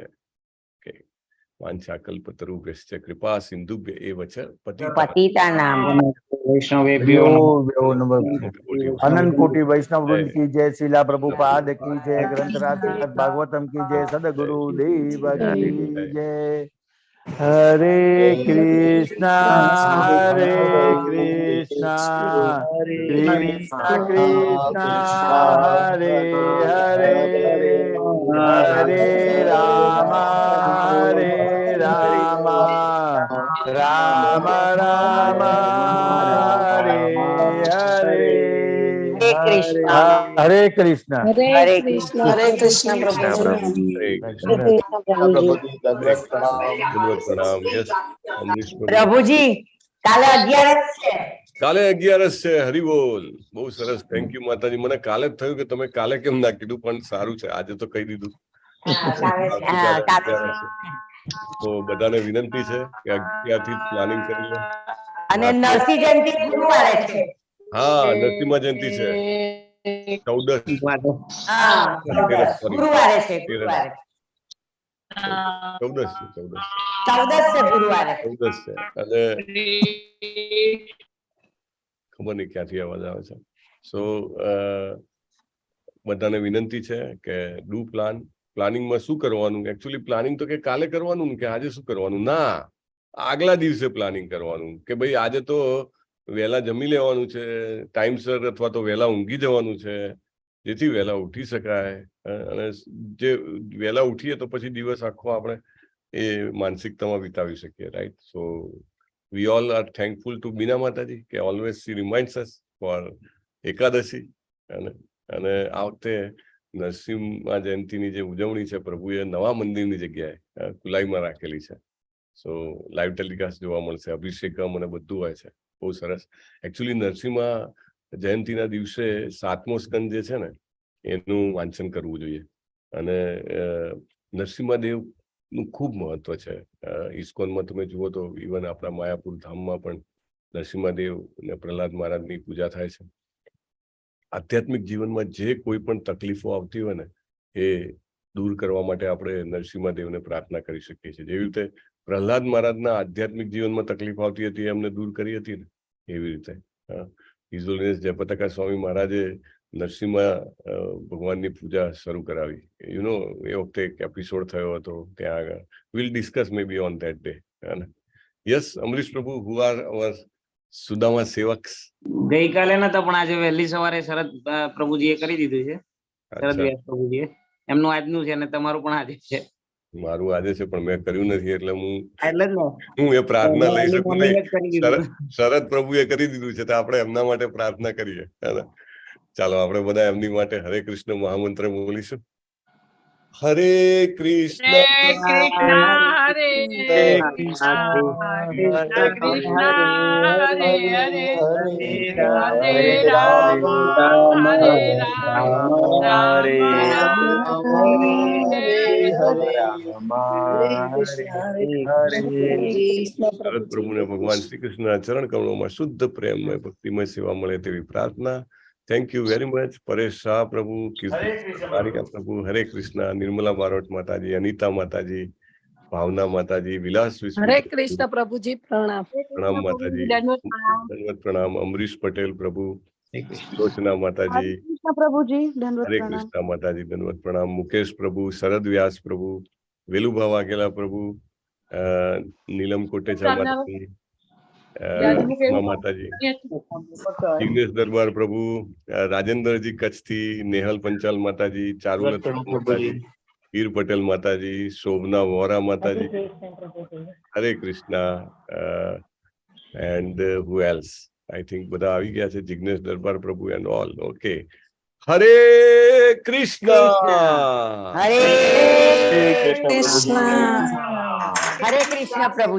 વાંછા કલ્પતરુભ્યશ્ચ કૃપા સિંધુભ્ય એવ ચ પતિતાનામ અનંત કોટી વૈષ્ણવ વૃંદ કી જય, શીલા પ્રભુપાદ કી જય, ગ્રંથરાજ શ્રીમદ ભાગવતમ કી જય, સદગુરુ દેવ કી જય. હરે કૃષ્ણ કૃષ્ણ કૃષ્ણ હરે હરે, હરે રામ રામ રામ હરે હરે હરે કૃષ્ણ હરે કૃષ્ણ હરે કૃષ્ણ હરે કૃષ્ણ કૃષ્ણ પ્રભુજી. પ્રભુજી. દંડવત પ્રણામ. યસ અમરીશ પ્રભુ. પ્રભુજી કાલે 11 છે. કાલે 11 છે. હરિબોલ. બહુ સરસ. થેન્ક યુ માતાજી. મને કાલે જ થયું કે તમે કાલે કેમ ના કીધું, પણ સારું છે આજે તો કહી દીધું. તો બધાને વિનંતી છે કે 11 થી પ્લાનિંગ કરી લો. અને નરસિંહ જયંતિ ગુરુવારે છે. હા, નરસિંહ જયંતિ છે 14. હા, ગુરુવારે છે. 14 છે 14 છે ગુરુવારે. 14 છે. અને ખબર નહીં ક્યાંથી અવાજ આવે છે. સો બધાને વિનંતી છે કે ડુ પ્લાનિંગમાં શું કરવાનું. એકચ્યુઅલી પ્લાનિંગ તો કે કાલે કરવાનું કે આજે શું કરવાનું ના, આગલા દિવસે પ્લાનિંગ કરવાનું કે ભાઈ આજે તો વહેલા જમી લેવાનું છે, ટાઈમસર, અથવા તો વહેલા ઊંઘી જવાનું છે, જેથી વહેલા ઉઠી શકાય. અને જે વહેલા ઉઠીએ તો પછી દિવસ આખો આપણે એ માનસિકતામાં વિતાવી શકીએ. Right. So we all are thankful to Bina mataji કે always she reminds us for Ekadashi. અને આ વખતે નરસિંહ જયંતિની જે ઉજવણી છે પ્રભુએ નવા મંદિરની જગ્યાએ ખુલાઈમાં રાખેલી છે. સો લાઈવ ટેલિકાસ્ટ જોવા મળશે, અભિષેકમ અને બધું હોય છે. બહુ સરસ. એકચ્યુઅલી નરસિંહ જયંતિના દિવસે 7મો સ્કંદ જે છે ને એનું વાંચન કરવું જોઈએ. અને નરસિંહ દેવનું ખૂબ મહત્વ છે. ઇસ્કોનમાં તમે જુઓ તો ઇવન આપણા માયાપુર ધામમાં પણ નરસિંહ દેવ અને પ્રહલાદ મહારાજની પૂજા થાય છે. આધ્યાત્મિક જીવનમાં જે કોઈ પણ તકલીફો આવતી હોય ને એ દૂર કરવા માટે આપણે નરસિંહ દેવને પ્રાર્થના કરી શકીએ છીએ. જેવી રીતે પ્રહલાદ મહારાજના આધ્યાત્મિક જીવનમાં તકલીફ આવતી હતી એમને દૂર કરી હતી ને, એવી રીતે હિઝોલિનેસ જયપતાકા સ્વામી મહારાજે નરસિંહ ભગવાનની પૂજા શરૂ કરાવી. યુ નો એ વખતે એક એપિસોડ થયો હતો ત્યાં આગળ. Will discuss May B on that day. Yes Amrish પ્રભુ, હુ આર અવર સુદામા સેવક્સ. ગઈકાલે નતા પણ આજે વહેલી સવારે શરદ પ્રભુજીએ કરી દીધું છે. શરદ વ્યાસ પ્રભુજીએ. એમનું આજનું છે અને તમારું પણ આજે છે. મારું આજે છે પણ મેં કર્યું નથી એટલે હું જ એ પ્રાર્થના લઈ શકું નહીં. દીધું. શરદ પ્રભુએ કરી દીધું છે તો આપણે એમના માટે પ્રાર્થના કરીએ. ચાલો આપણે બધા એમની માટે હરે કૃષ્ણ મહામંત્ર બોલીશું. હરે કૃષ્ણ હરે કૃષ્ણ કૃષ્ણ હરે હરે હરે રામ હરે રામ રામ રામ શરદ પ્રભુને ભગવાન શ્રી કૃષ્ણના ચરણ કમળોમાં શુદ્ધ પ્રેમમય ભક્તિમય સેવા મળે તેવી પ્રાર્થના. Thank you very much. Paresh Shah પ્રભુ, પ્રભુ, હરે કૃષ્ણ, નિર્મલા બારોટ માતાજી, અનિતા માતાજી, ભાવના માતાજી, વિલાસ હરે કૃષ્ણ પ્રભુજી. પ્રણામ. પ્રણામ માતાજી. દંડવત પ્રણામ. અમરીશ પટેલ પ્રભુ, લોચના માતાજી, પ્રભુજી દંડવત હરે પ્રણામ. કૃષ્ણ માતાજી, દંડવત પ્રણામ. મુકેશ પ્રભુ, શરદ વ્યાસ પ્રભુ, વેલુભા વાઘેલા પ્રભુ, નીલમ કોટેચા માતાજી, માતાજી, જિગ્નેશ દરબાર પ્રભુ, રાજેન્દ્રજી કચ્છથી, નેહલ પંચાલ માતાજી, ચારુલત માતાજી, વીર પટેલ માતાજી, શોભના વોરા માતાજી, હરે Krishna. And who else? I think બધા આવી ગયા છે. જિગ્નેશ દરબાર પ્રભુ એન્ડ ઓલ. ઓકે. હરે કૃષ્ણ. હરે કૃષ્ણ પ્રભુ.